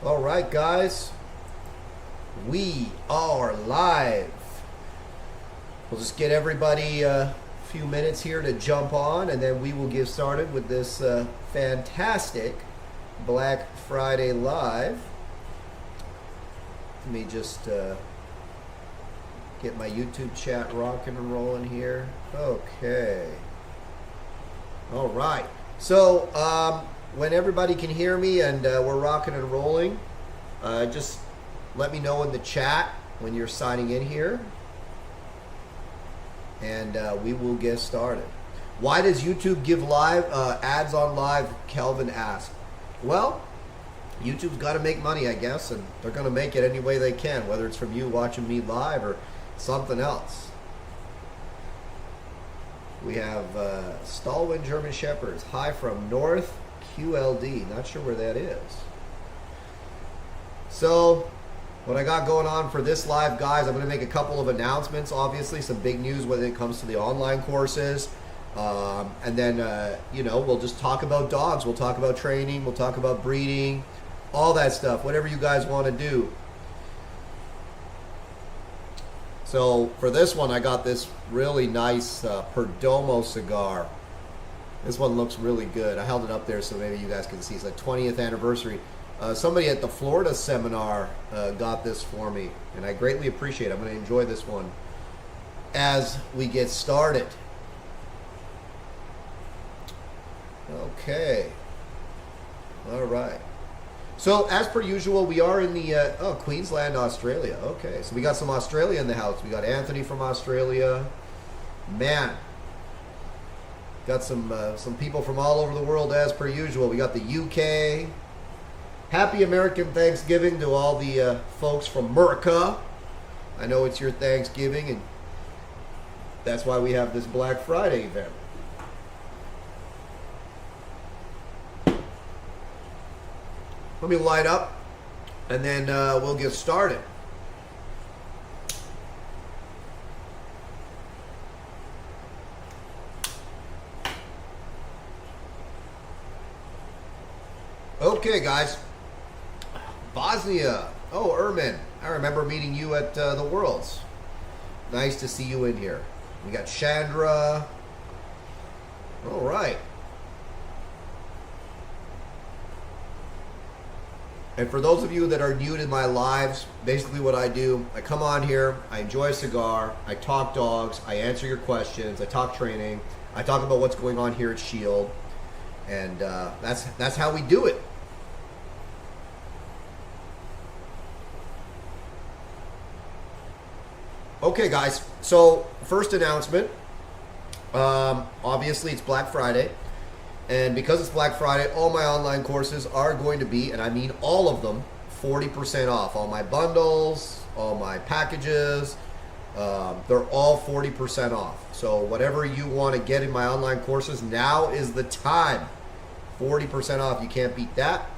All right, guys, we are live. We'll just get everybody a few minutes here to jump on, and then we will get started with this fantastic Black Friday Live. Let me just get my YouTube chat rocking and rolling here. Okay. All right. So, when everybody can hear me and we're rocking and rolling, just let me know in the chat when you're signing in here, and we will get started. Why does YouTube give live ads on live? Kelvin asked. Well, YouTube's got to make money, I guess, and they're going to make it any way they can, whether it's from you watching me live or something else. We have Stallwind German Shepherds. Hi from North QLD. Not sure where that is. So, what I got going on for this live, guys, I'm going to make a couple of announcements. Obviously, some big news when it comes to the online courses. And then, we'll just talk about dogs. We'll talk about training. We'll talk about breeding. All that stuff. Whatever you guys want to do. So, for this one, I got this really nice Perdomo cigar. This one looks really good. I held it up there so maybe you guys can see. It's like 20th anniversary. Somebody at the Florida seminar got this for me, and I greatly appreciate it. I'm going to enjoy this one as we get started. Okay. All right. So, as per usual, we are in the Queensland, Australia. Okay, so we got some Australia in the house. We got Anthony from Australia. Man. Got some people from all over the world as per usual. We got the UK. Happy American Thanksgiving to all the folks from America. I know it's your Thanksgiving, and that's why we have this Black Friday event. Let me light up, and then we'll get started. Okay, guys. Bosnia. Oh, Ermin. I remember meeting you at the Worlds. Nice to see you in here. We got Chandra. All right. And for those of you that are new to my lives, basically what I do, I come on here, I enjoy a cigar, I talk dogs, I answer your questions, I talk training, I talk about what's going on here at Shield, and that's how we do it. Okay, guys, so first announcement, obviously it's Black Friday, and because it's Black Friday, all my online courses are going to be, and I mean all of them, 40% off. All my bundles, all my packages, they're all 40% off. So whatever you want to get in my online courses, now is the time. 40% off, you can't beat that.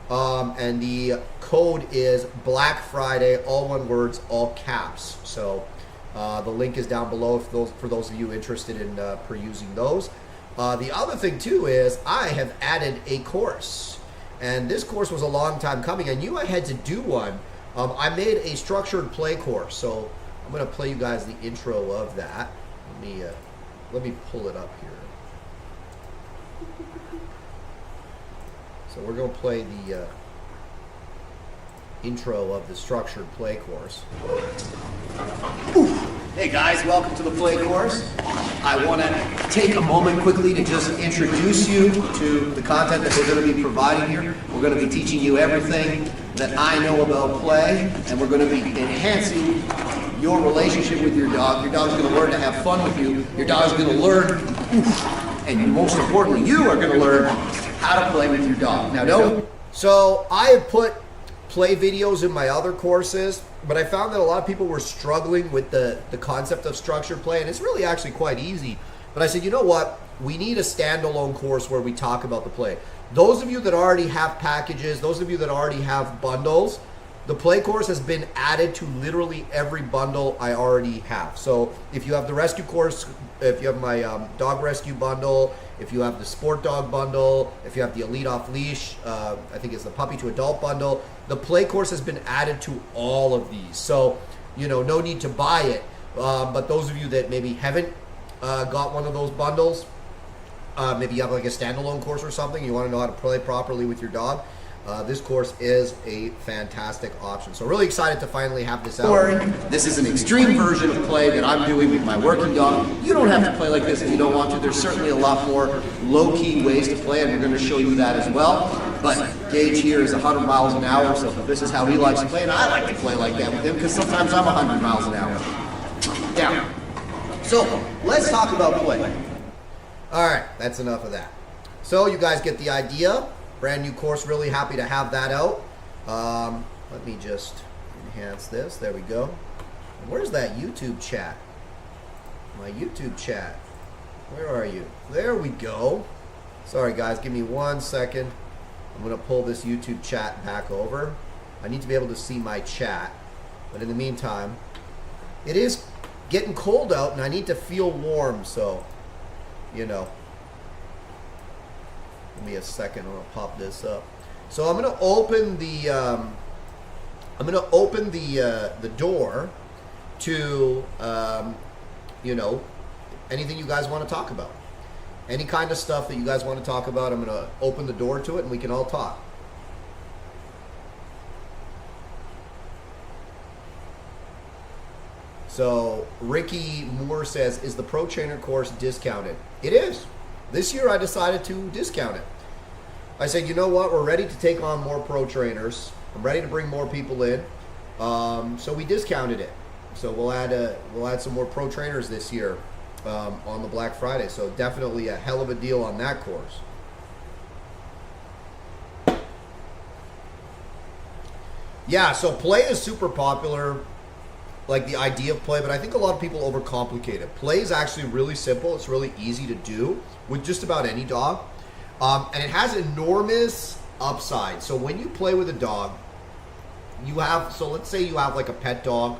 And the code is Black Friday, all one words, all caps. So the link is down below for those of you interested in perusing those. The other thing too is I have added a course, and this course was a long time coming. I knew I had to do one. I made a structured play course, so I'm going to play you guys the intro of that. Let me pull it up here. So we're going to play the intro of the structured play course. Hey guys, welcome to the play course. I want to take a moment quickly to just introduce you to the content that we're going to be providing here. We're going to be teaching you everything that I know about play, and we're going to be enhancing your relationship with your dog. Your dog's going to learn to have fun with you. Your dog's going to learn, and most importantly, you are going to learn how to play with your dog. Now, don't. So I have put play videos in my other courses, but I found that a lot of people were struggling with the concept of structured play, and it's really actually quite easy. But I said, you know what? We need a standalone course where we talk about the play. Those of you that already have packages, those of you that already have bundles, the play course has been added to literally every bundle I already have. So if you have the rescue course, if you have my dog rescue bundle, if you have the sport dog bundle, if you have the elite off leash, I think it's the puppy to adult bundle, the play course has been added to all of these. So, you know, no need to buy it. But those of you that maybe haven't got one of those bundles, maybe you have like a standalone course or something, you want to know how to play properly with your dog, this course is a fantastic option. So really excited to finally have this out. This is an extreme version of play that I'm doing with my working dog. You don't have to play like this if you don't want to. There's certainly a lot more low-key ways to play, and we're going to show you that as well. But Gage here is 100 miles an hour, so this is how he likes to play, and I like to play like that with him because sometimes I'm 100 miles an hour. Down. So let's talk about play. All right, that's enough of that. So you guys get the idea. Brand new course, really happy to have that out. Let me just enhance this. There we go. Where's that YouTube chat? My YouTube chat. Where are you? There we go. Sorry guys, give me 1 second. I'm gonna pull this YouTube chat back over. I need to be able to see my chat. But in the meantime, it is getting cold out and I need to feel warm, so, you know. Give me a second. I'm gonna pop this up. So I'm gonna open the the door to you know, anything you guys want to talk about. Any kind of stuff that you guys want to talk about, I'm gonna open the door to it and we can all talk. So Ricky Moore says, is the Pro Trainer course discounted? It is. This year I decided to discount it. I said, you know what, we're ready to take on more pro trainers. I'm ready to bring more people in. So we discounted it. So we'll add some more pro trainers this year on the Black Friday. So definitely a hell of a deal on that course. Yeah, so play is super popular, like the idea of play, but I think a lot of people overcomplicate it. Play is actually really simple. It's really easy to do with just about any dog. And it has enormous upside. So when you play with a dog, you have, so let's say you have like a pet dog.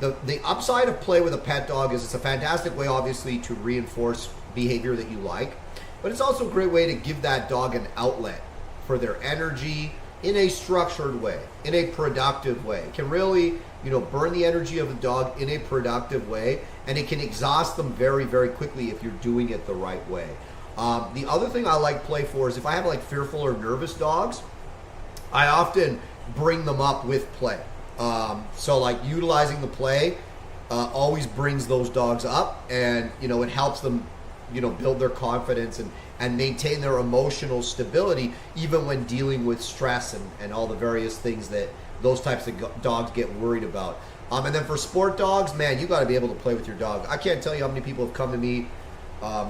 The upside of play with a pet dog is it's a fantastic way, obviously, to reinforce behavior that you like. But it's also a great way to give that dog an outlet for their energy in a structured way, in a productive way. It can really, you know, burn the energy of the dog in a productive way, and it can exhaust them very, very quickly if you're doing it the right way. The other thing I like play for is if I have like fearful or nervous dogs, I often bring them up with play. So like utilizing the play always brings those dogs up, and you know, it helps them, you know, build their confidence and maintain their emotional stability even when dealing with stress and all the various things that those types of dogs get worried about. And then for sport dogs, man, you got to be able to play with your dog. I can't tell you how many people have come to me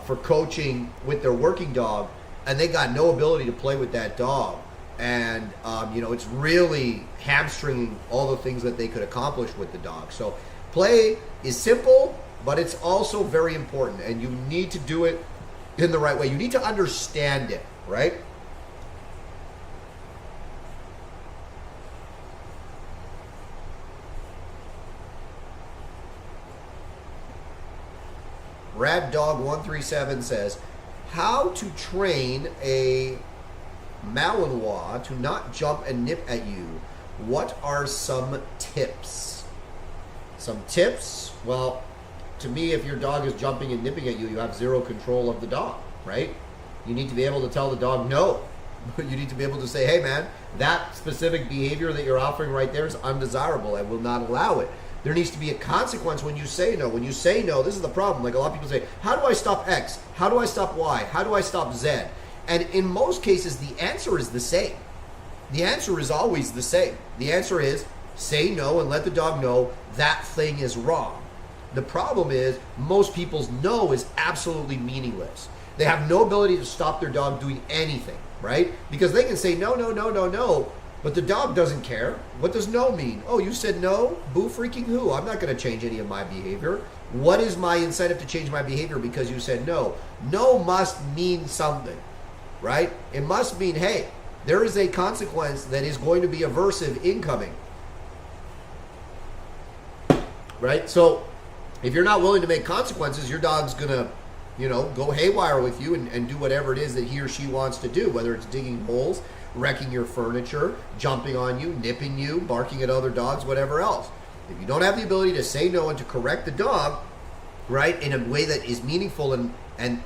for coaching with their working dog, and they got no ability to play with that dog. And, you know, it's really hamstringing all the things that they could accomplish with the dog. So play is simple, but it's also very important, and you need to do it in the right way. You need to understand it, right? Rad Dog 137 says, how to train a Malinois to not jump and nip at you. What are some tips? Some tips? Well, to me, if your dog is jumping and nipping at you, you have zero control of the dog, right? You need to be able to tell the dog no. You need to be able to say, hey man, that specific behavior that you're offering right there is undesirable. I will not allow it. There needs to be a consequence when you say no. When you say no, this is the problem. Like a lot of people say, how do I stop X? How do I stop Y? How do I stop Z? And in most cases, the answer is the same. The answer is always the same. The answer is say no and let the dog know that thing is wrong. The problem is most people's no is absolutely meaningless. They have no ability to stop their dog doing anything, right? Because they can say no, no, no, no, no, but the dog doesn't care. What does no mean? Oh, you said no? Boo freaking who? I'm not going to change any of my behavior. What is my incentive to change my behavior because you said no? No must mean something, right? It must mean, hey, there is a consequence that is going to be aversive incoming. Right? So if you're not willing to make consequences, your dog's going to, go haywire with you and do whatever it is that he or she wants to do, whether it's digging holes, wrecking your furniture, jumping on you, nipping you, barking at other dogs, whatever else. If you don't have the ability to say no and to correct the dog, right, in a way that is meaningful and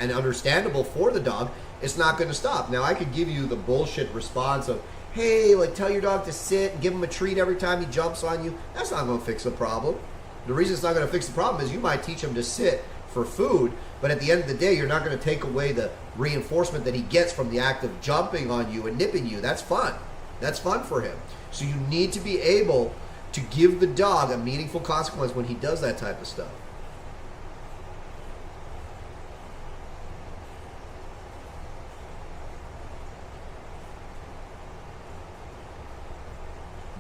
understandable for the dog, it's not going to stop. Now, I could give you the bullshit response of, hey, like, tell your dog to sit and give him a treat every time he jumps on you. That's not going to fix the problem. The reason it's not going to fix the problem is you might teach him to sit for food, but at the end of the day, you're not going to take away the reinforcement that he gets from the act of jumping on you and nipping you. That's fun. That's fun for him. So you need to be able to give the dog a meaningful consequence when he does that type of stuff.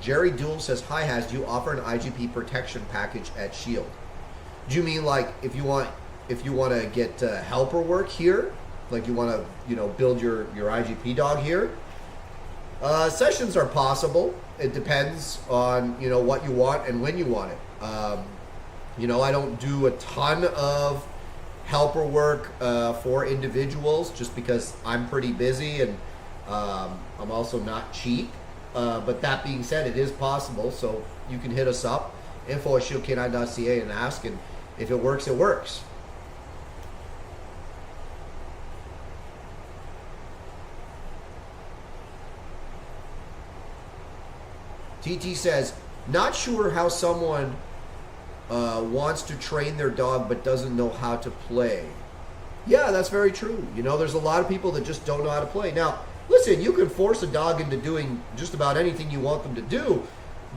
Jerry Duell says, hi, Has, do you offer an IGP protection package at Shield? Do you mean like if you want to get helper work here, like you want to build your IGP dog here? Sessions are possible. It depends on what you want and when you want it. I don't do a ton of helper work for individuals just because I'm pretty busy and I'm also not cheap. But that being said, it is possible, so you can hit us up, info@shieldcanine.ca, and ask, and if it works, it works. TT says, not sure how someone wants to train their dog but doesn't know how to play. Yeah, that's very true. There's a lot of people that just don't know how to play. Now, listen, you can force a dog into doing just about anything you want them to do,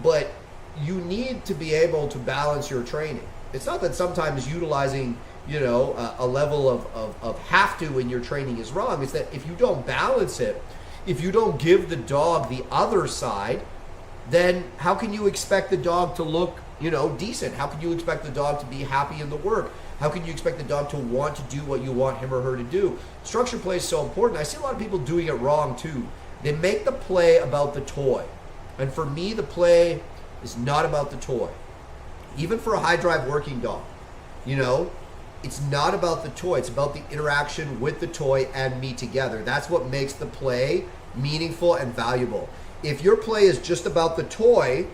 but you need to be able to balance your training. It's not that sometimes utilizing, a level of have to in your training is wrong. It's that if you don't balance it, if you don't give the dog the other side, then how can you expect the dog to look, decent? How can you expect the dog to be happy in the work? How can you expect the dog to want to do what you want him or her to do? Structured play is so important. I see a lot of people doing it wrong too. They make the play about the toy. And for me, the play is not about the toy. Even for a high drive working dog, it's not about the toy. It's about the interaction with the toy and me together. That's what makes the play meaningful and valuable. If your play is just about the toy,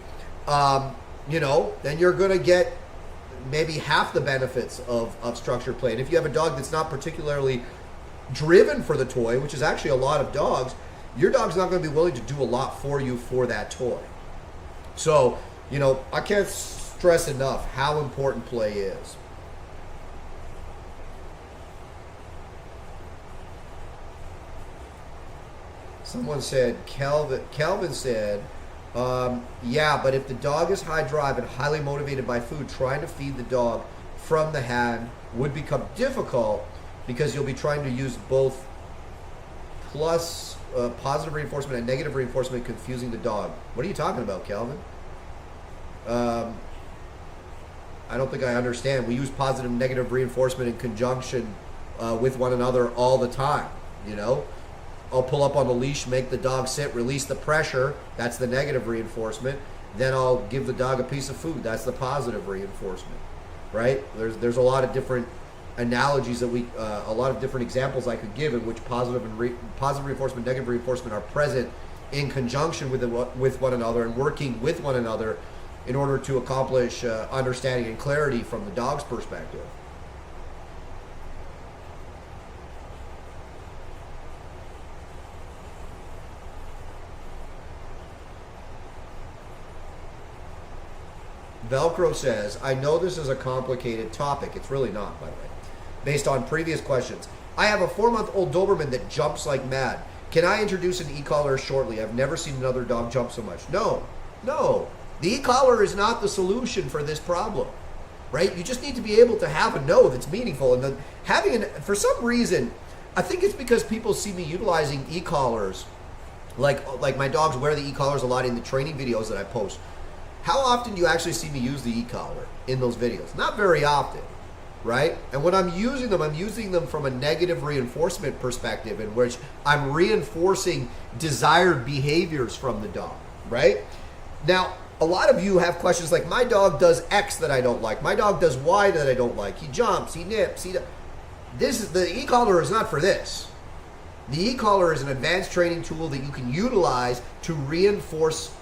then you're going to get maybe half the benefits of structured play. And if you have a dog that's not particularly driven for the toy, which is actually a lot of dogs, your dog's not going to be willing to do a lot for you for that toy. So, I can't stress enough how important play is. Someone said, Calvin said, yeah, but if the dog is high drive and highly motivated by food, trying to feed the dog from the hand would become difficult because you'll be trying to use both plus positive reinforcement and negative reinforcement, confusing the dog. What are you talking about, Calvin? I don't think I understand. We use positive and negative reinforcement in conjunction with one another all the time, I'll pull up on the leash, make the dog sit, release the pressure. That's the negative reinforcement. Then I'll give the dog a piece of food. That's the positive reinforcement, right? There's a lot of different analogies that a lot of different examples I could give in which positive reinforcement, negative reinforcement are present in conjunction with one another and working with one another in order to accomplish understanding and clarity from the dog's perspective. Velcro says, I know this is a complicated topic. It's really not, by the way. Based on previous questions. I have a 4-month-old Doberman that jumps like mad. Can I introduce an e-collar shortly? I've never seen another dog jump so much. No. The e-collar is not the solution for this problem, right? You just need to be able to have a no that's meaningful. And then for some reason, I think it's because people see me utilizing e-collars. Like my dogs wear the e-collars a lot in the training videos that I post. How often do you actually see me use the e-collar in those videos? Not very often. right? And when I'm using them from a negative reinforcement perspective, in which I'm reinforcing desired behaviors from the dog, right? Now, a lot of you have questions like, my dog does X that I don't like. My dog does Y that I don't like. He jumps, he nips, the e-collar is not for this. The e-collar is an advanced training tool that you can utilize to reinforce,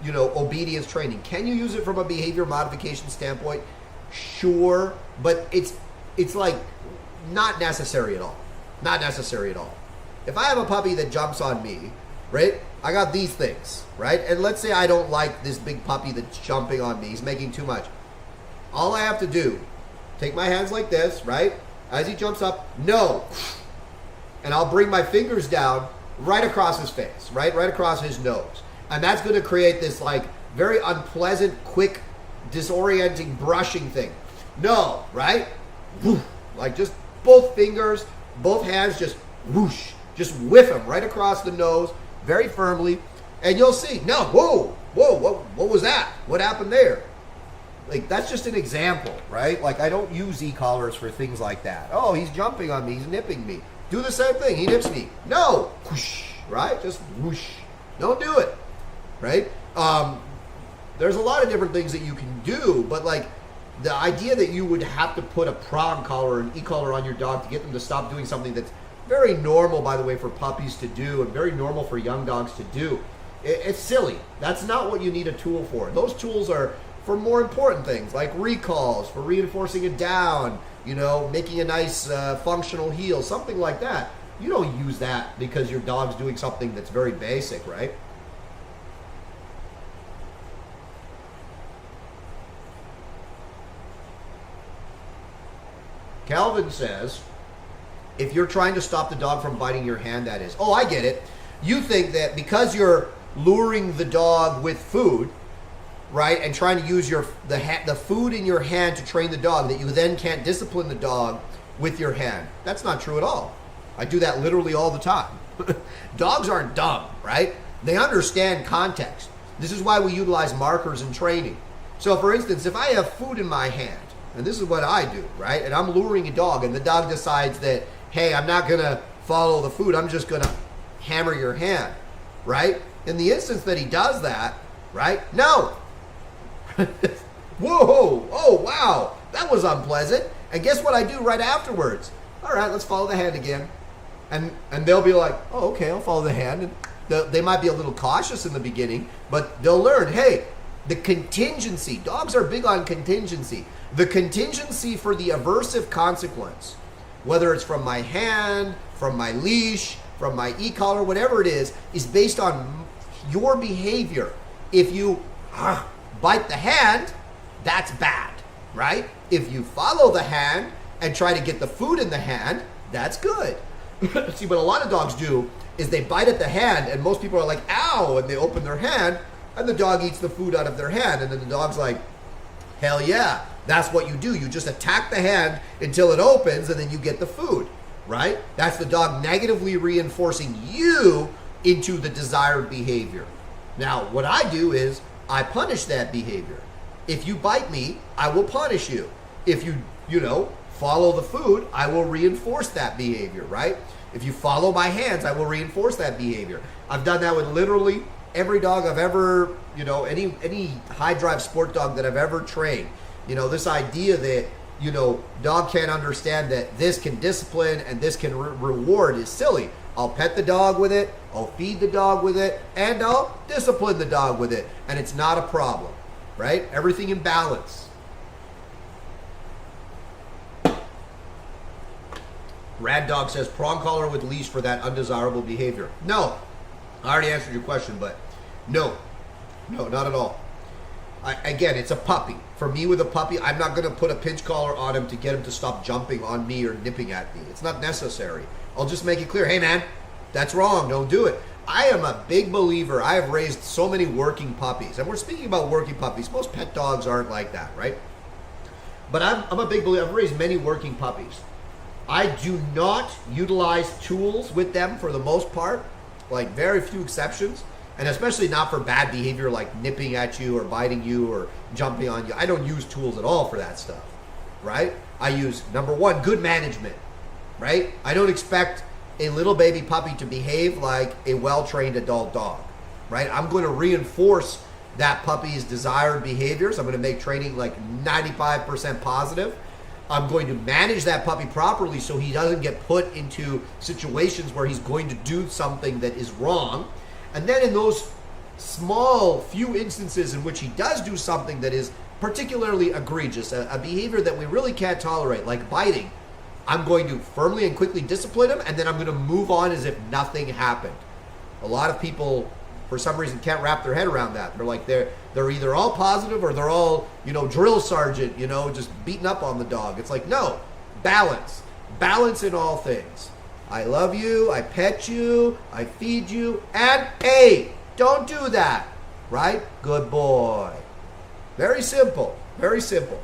obedience training. Can you use it from a behavior modification standpoint? Sure, but it's like not necessary at all. Not necessary at all. If I have a puppy that jumps on me, right? I got these things, right? And let's say I don't like this big puppy that's jumping on me. He's making too much. All I have to do, take my hands like this, right? As he jumps up, no. And I'll bring my fingers down right across his face, right? Right across his nose. And that's going to create this like very unpleasant, quick, disorienting brushing thing. No, right? Woof. Like just both fingers, both hands, just whoosh. Just whiff him right across the nose, very firmly. And you'll see, no, whoa, what was that? What happened there? Like, that's just an example, right? Like, I don't use e-collars for things like that. Oh, he's jumping on me, he's nipping me. Do the same thing, he nips me. No, whoosh, right? Just whoosh. Don't do it, right? There's a lot of different things that you can do, but like, the idea that you would have to put a prong collar or an e-collar on your dog to get them to stop doing something that's very normal, by the way, for puppies to do and very normal for young dogs to do. It's silly. That's not what you need a tool for. Those tools are for more important things like recalls, for reinforcing it down, making a nice functional heel, something like that. You don't use that because your dog's doing something that's very basic, right? Calvin says, if you're trying to stop the dog from biting your hand, that is. Oh, I get it. You think that because you're luring the dog with food, right, and trying to use the food in your hand to train the dog, that you then can't discipline the dog with your hand. That's not true at all. I do that literally all the time. Dogs aren't dumb, right? They understand context. This is why we utilize markers in training. So, for instance, if I have food in my hand, and this is what I do, right, and I'm luring a dog, and the dog decides that, hey, I'm not going to follow the food, I'm just going to hammer your hand, right? In the instance that he does that, right? No. Whoa, oh, wow, that was unpleasant. And guess what I do right afterwards? All right, let's follow the hand again. And they'll be like, oh, okay, I'll follow the hand. And they might be a little cautious in the beginning, but they'll learn, hey, the contingency, dogs are big on contingency. The contingency for the aversive consequence, whether it's from my hand, from my leash, from my e-collar, whatever it is based on your behavior. If you bite the hand, that's bad, right? If you follow the hand and try to get the food in the hand, that's good. See, what a lot of dogs do is they bite at the hand, and most people are like, ow, and they open their hand, and the dog eats the food out of their hand, and then the dog's like, hell yeah, that's what you do. You just attack the hand until it opens, and then you get the food, right? That's the dog negatively reinforcing you into the desired behavior. Now, what I do is I punish that behavior. If you bite me, I will punish you. If you follow the food, I will reinforce that behavior, right? If you follow my hands, I will reinforce that behavior. I've done that with literally every dog I've ever, any high drive sport dog that I've ever trained. This idea that, dog can't understand that this can discipline and this can reward is silly. I'll pet the dog with it, I'll feed the dog with it, and I'll discipline the dog with it. And it's not a problem, right? Everything in balance. Rad Dog says, prong collar with leash for that undesirable behavior. No, I already answered your question, but no, not at all. Again, it's a puppy. For me with a puppy, I'm not going to put a pinch collar on him to get him to stop jumping on me or nipping at me. It's not necessary. I'll just make it clear, hey man, that's wrong, don't do it. I am a big believer. I have raised so many working puppies, and we're speaking about working puppies. Most pet dogs aren't like that, right? But I'm a big believer. I've raised many working puppies. I do not utilize tools with them for the most part, like very few exceptions, and especially not for bad behavior like nipping at you or biting you or jumping on you. I don't use tools at all for that stuff. right? I use, number one, good management, right? I don't expect a little baby puppy to behave like a well-trained adult dog, right? I'm going to reinforce that puppy's desired behaviors. I'm going to make training like 95% positive. I'm going to manage that puppy properly so he doesn't get put into situations where he's going to do something that is wrong. And then in those small few instances in which he does do something that is particularly egregious, a behavior that we really can't tolerate, like biting, I'm going to firmly and quickly discipline him, and then I'm going to move on as if nothing happened. A lot of people, for some reason, can't wrap their head around that. They're like, they're either all positive or they're all, drill sergeant, just beating up on the dog. It's like, no, balance in all things. I love you, I pet you, I feed you, and hey, don't do that, right? Good boy. Very simple, very simple.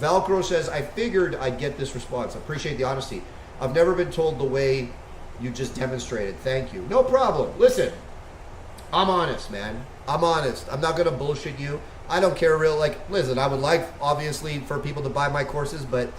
Velcro says, I figured I'd get this response. I appreciate the honesty. I've never been told the way you just demonstrated. Thank you. No problem. Listen, I'm honest, man. I'm honest. I'm not going to bullshit you. I don't care listen, I would like, obviously, for people to buy my courses, but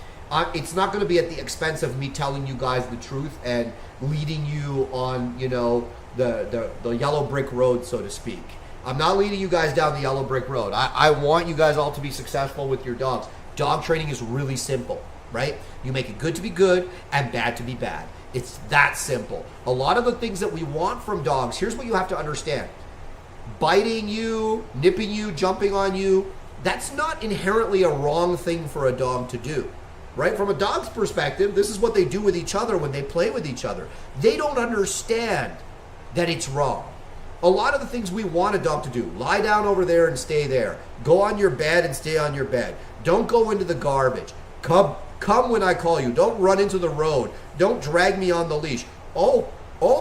it's not going to be at the expense of me telling you guys the truth and leading you on, the yellow brick road, so to speak. I'm not leading you guys down the yellow brick road. I want you guys all to be successful with your dogs. Dog training is really simple, right? You make it good to be good and bad to be bad. It's that simple. A lot of the things that we want from dogs, here's what you have to understand. Biting you, nipping you, jumping on you, that's not inherently a wrong thing for a dog to do, right? From a dog's perspective, this is what they do with each other when they play with each other. They don't understand that it's wrong. A lot of the things we want a dog to do, lie down over there and stay there. Go on your bed and stay on your bed. Don't go into the garbage. Come when I call you. Don't run into the road. Don't drag me on the leash. All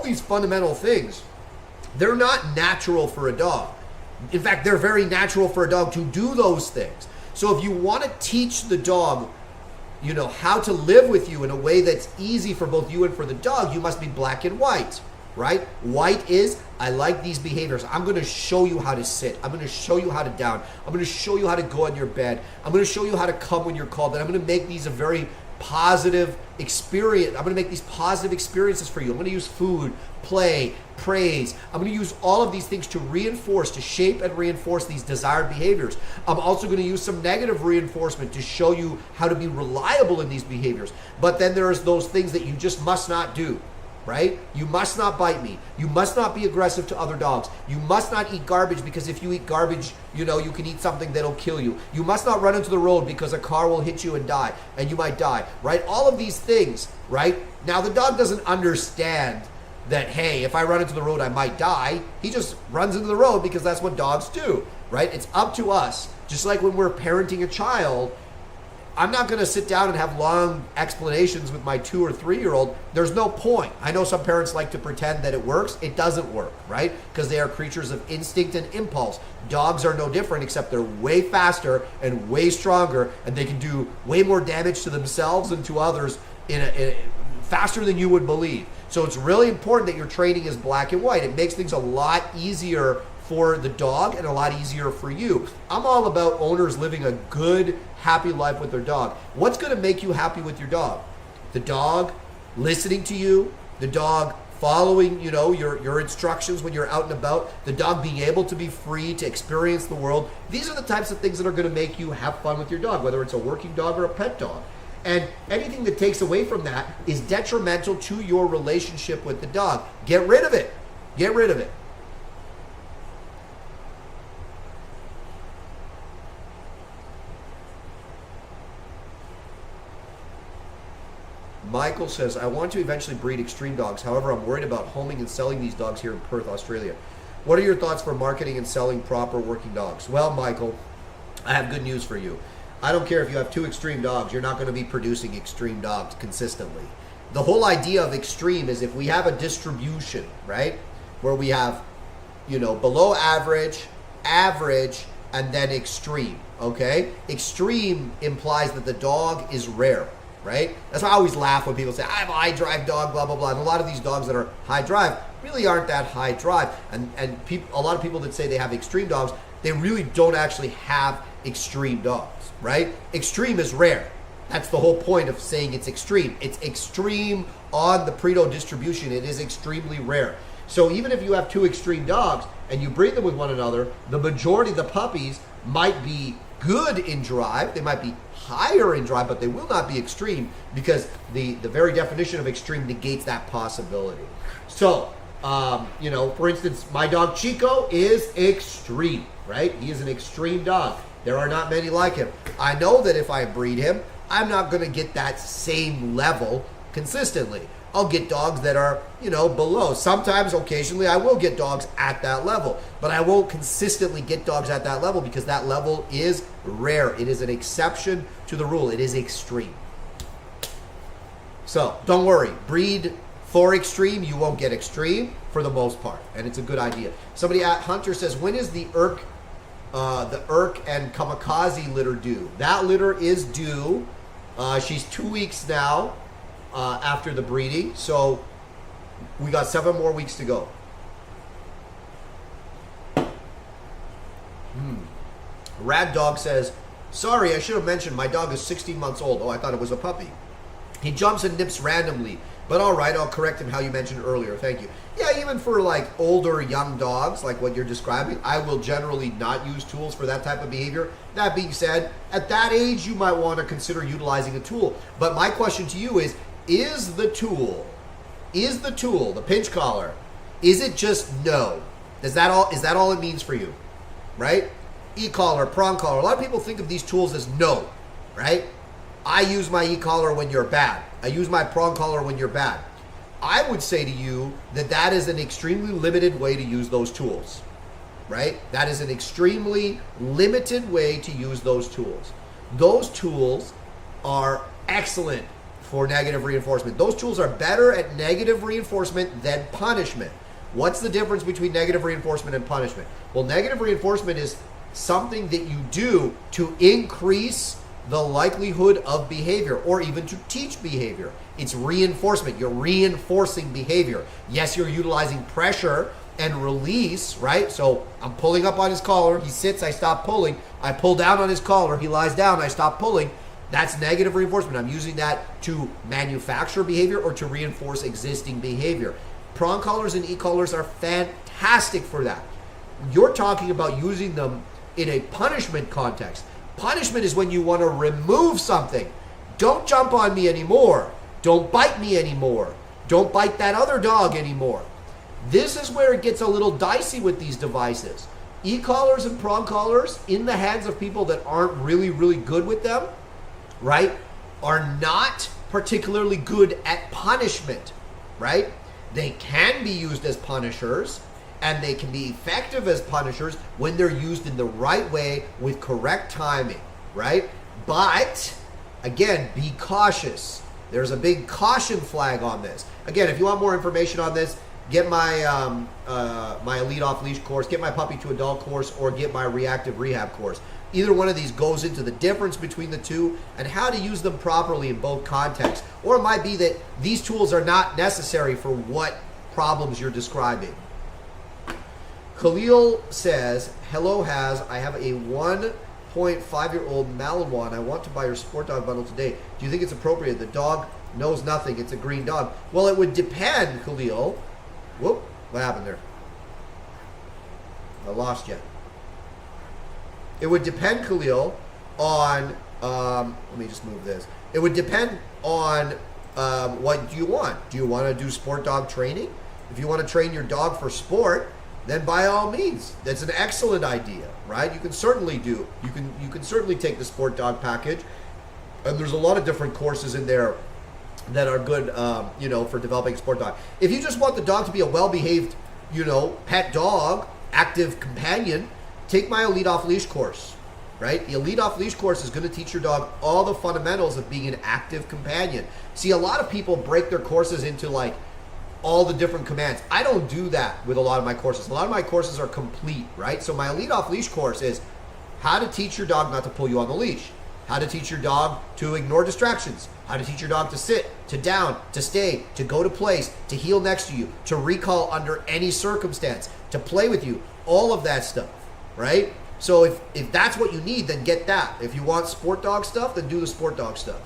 these fundamental things, they're not natural for a dog. In fact, they're very natural for a dog to do those things. So if you want to teach the dog, how to live with you in a way that's easy for both you and for the dog, you must be black and white. Right? White is, I like these behaviors. I'm going to show you how to sit. I'm going to show you how to down. I'm going to show you how to go on your bed. I'm going to show you how to come when you're called. And I'm going to make these a very positive experience. I'm going to make these positive experiences for you. I'm going to use food, play, praise. I'm going to use all of these things to reinforce, to shape and reinforce these desired behaviors. I'm also going to use some negative reinforcement to show you how to be reliable in these behaviors. But then there's those things that you just must not do. Right? You must not bite me. You must not be aggressive to other dogs. You must not eat garbage, because if you eat garbage, you can eat something that'll kill you. You must not run into the road because a car will hit you and die, and you might die, right? All of these things, right? Now, the dog doesn't understand that, hey, if I run into the road, I might die. He just runs into the road because that's what dogs do, right? It's up to us. Just like when we're parenting a child, I'm not going to sit down and have long explanations with my 2 or 3-year-old. There's no point. I know some parents like to pretend that it works. It doesn't work, right? Because they are creatures of instinct and impulse. Dogs are no different, except they're way faster and way stronger, and they can do way more damage to themselves and to others faster than you would believe. So it's really important that your training is black and white. It makes things a lot easier for the dog and a lot easier for you. I'm all about owners living a good, happy life with their dog. What's going to make you happy with your dog? The dog listening to you, the dog following, your instructions when you're out and about, the dog being able to be free to experience the world. These are the types of things that are going to make you have fun with your dog, whether it's a working dog or a pet dog. And anything that takes away from that is detrimental to your relationship with the dog. Get rid of it. Get rid of it. Michael says, I want to eventually breed extreme dogs. However, I'm worried about homing and selling these dogs here in Perth, Australia. What are your thoughts for marketing and selling proper working dogs? Well, Michael, I have good news for you. I don't care if you have 2 extreme dogs, you're not going to be producing extreme dogs consistently. The whole idea of extreme is if we have a distribution, right, where we have, below average, average, and then extreme, okay? Extreme implies that the dog is rare, right? That's why I always laugh when people say, I have a high drive dog, blah, blah, blah. And a lot of these dogs that are high drive really aren't that high drive. And a lot of people that say they have extreme dogs, they really don't actually have extreme dogs, right? Extreme is rare. That's the whole point of saying it's extreme. It's extreme on the Pareto distribution. It is extremely rare. So even if you have two extreme dogs and you breed them with one another, the majority of the puppies might be good in drive. They might be higher in drive, but they will not be extreme because the very definition of extreme negates that possibility. So, for instance, my dog Chico is extreme, right? He is an extreme dog. There are not many like him. I know that if I breed him, I'm not going to get that same level consistently. I'll get dogs that are, below. Sometimes, occasionally, I will get dogs at that level, but I won't consistently get dogs at that level because that level is rare. It is an exception to the rule. It is extreme. So don't worry. Breed for extreme, you won't get extreme for the most part, and it's a good idea. Somebody at Hunter says, when is the Irk and Kamikaze litter due? That litter is due. She's 2 weeks now after the breeding, so we got 7 more weeks to go. Rad Dog says, sorry, I should have mentioned my dog is 16 months old. Oh, I thought it was a puppy. He jumps and nips randomly, but all right, I'll correct him how you mentioned earlier. Thank you. Yeah, even for like older young dogs, like what you're describing, I will generally not use tools for that type of behavior. That being said, at that age, you might want to consider utilizing a tool. But my question to you is the tool, the pinch collar, is it just no? Is that all it means for you, right? E-collar, prong collar. A lot of people think of these tools as no, right? I use my e-collar when you're bad. I use my prong collar when you're bad. I would say to you that is an extremely limited way to use those tools, right? That is an extremely limited way to use those tools. Those tools are excellent for negative reinforcement. Those tools are better at negative reinforcement than punishment. What's the difference between negative reinforcement and punishment? Well, negative reinforcement is something that you do to increase the likelihood of behavior or even to teach behavior. It's reinforcement. You're reinforcing behavior. Yes, you're utilizing pressure and release, right? So I'm pulling up on his collar. He sits, I stop pulling. I pull down on his collar. He lies down, I stop pulling. That's negative reinforcement. I'm using that to manufacture behavior or to reinforce existing behavior. Prong collars and e-collars are fantastic for that. You're talking about using them in a punishment context. Punishment is when you want to remove something. Don't jump on me anymore. Don't bite me anymore. Don't bite that other dog anymore. This is where it gets a little dicey with these devices. E-collars and prong collars in the hands of people that aren't really, really good with them, right, are not particularly good at punishment, right? They can be used as punishers, and they can be effective as punishers when they're used in the right way with correct timing, right? But, again, be cautious. There's a big caution flag on this. Again, if you want more information on this, get my my Elite Off Leash course, get my Puppy to Adult course, or get my Reactive Rehab course. Either one of these goes into the difference between the two and how to use them properly in both contexts. Or it might be that these tools are not necessary for what problems you're describing. Khalil says, hello Haz, I have a 1.5-year-old Malinois. I want to buy your sport dog bundle today. Do you think it's appropriate? The dog knows nothing. It's a green dog. Well, it would depend, Khalil. Whoop, what happened there? I lost you. It would depend, Khalil, on, let me just move this. It would depend on what do you want. Do you want to do sport dog training? If you want to train your dog for sport, then by all means, that's an excellent idea, right? You can certainly do. You can certainly take the sport dog package, and there's a lot of different courses in there that are good, for developing a sport dog. If you just want the dog to be a well-behaved, pet dog, active companion, take my Elite Off Leash course, right? The Elite Off Leash course is going to teach your dog all the fundamentals of being an active companion. See, a lot of people break their courses into like all the different commands. I don't do that with a lot of my courses. A lot of my courses are complete, right? So my Elite Off Leash course is how to teach your dog not to pull you on the leash, how to teach your dog to ignore distractions, how to teach your dog to sit, to down, to stay, to go to place, to heel next to you, to recall under any circumstance, to play with you, all of that stuff, right? So if that's what you need, then get that. If you want sport dog stuff, then do the sport dog stuff.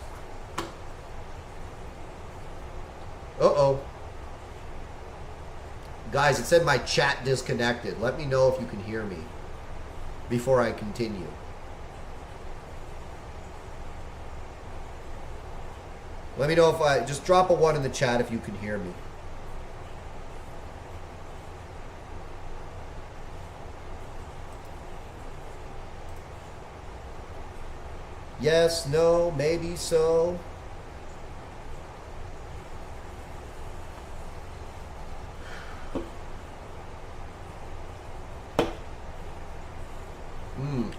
Uh-oh. Guys, it said my chat disconnected. Let me know if you can hear me before I continue. Let me know if I... Just drop a 1 in the chat if you can hear me. Yes, no, maybe so.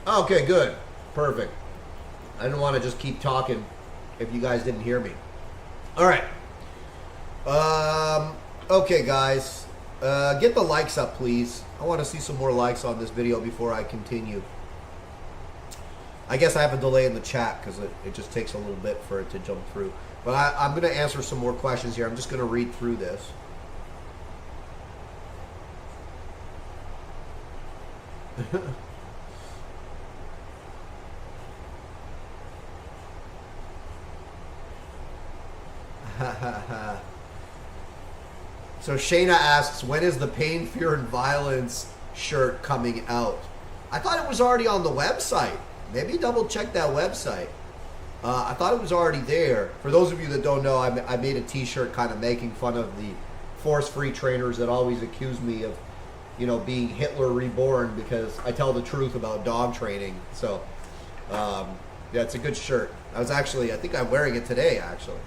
Okay, good. Perfect. I didn't want to just keep talking if you guys didn't hear me. All right. Okay, guys. Get the likes up, please. I want to see some more likes on this video before I continue. I guess I have a delay in the chat because it just takes a little bit for it to jump through. But I'm going to answer some more questions here. I'm just going to read through this. So Shayna asks, when is the Pain, Fear, and Violence shirt coming out? I thought it was already on the website. Maybe double check that website. I thought it was already there. For those of you that don't know, I made a t-shirt kind of making fun of the force-free trainers that always accuse me of, you know, being Hitler reborn because I tell the truth about dog training. So, yeah, it's a good shirt. I think I'm wearing it today, actually.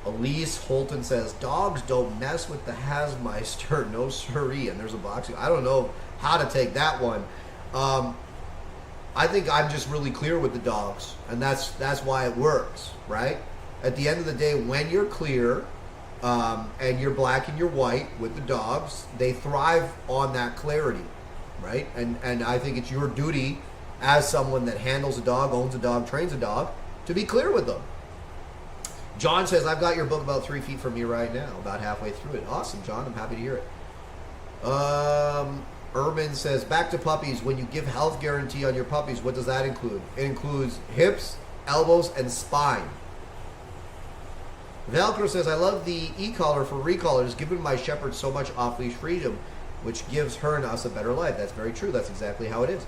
Elise Holton says, dogs don't mess with the Hasmeister, no siree. And there's a box. I don't know how to take that one. I think I'm just really clear with the dogs, and that's why it works, right? At the end of the day, when you're clear, and you're black and you're white with the dogs, they thrive on that clarity, right? And I think it's your duty as someone that handles a dog, owns a dog, trains a dog, to be clear with them. John says, I've got your book about 3 feet from me right now, about halfway through it. Awesome, John. I'm happy to hear it. Urban says, back to puppies. When you give health guarantee on your puppies, what does that include? It includes hips, elbows, and spine. Velcro says, I love the e-collar for recallers, giving my shepherd so much off-leash freedom, which gives her and us a better life. That's very true. That's exactly how it is.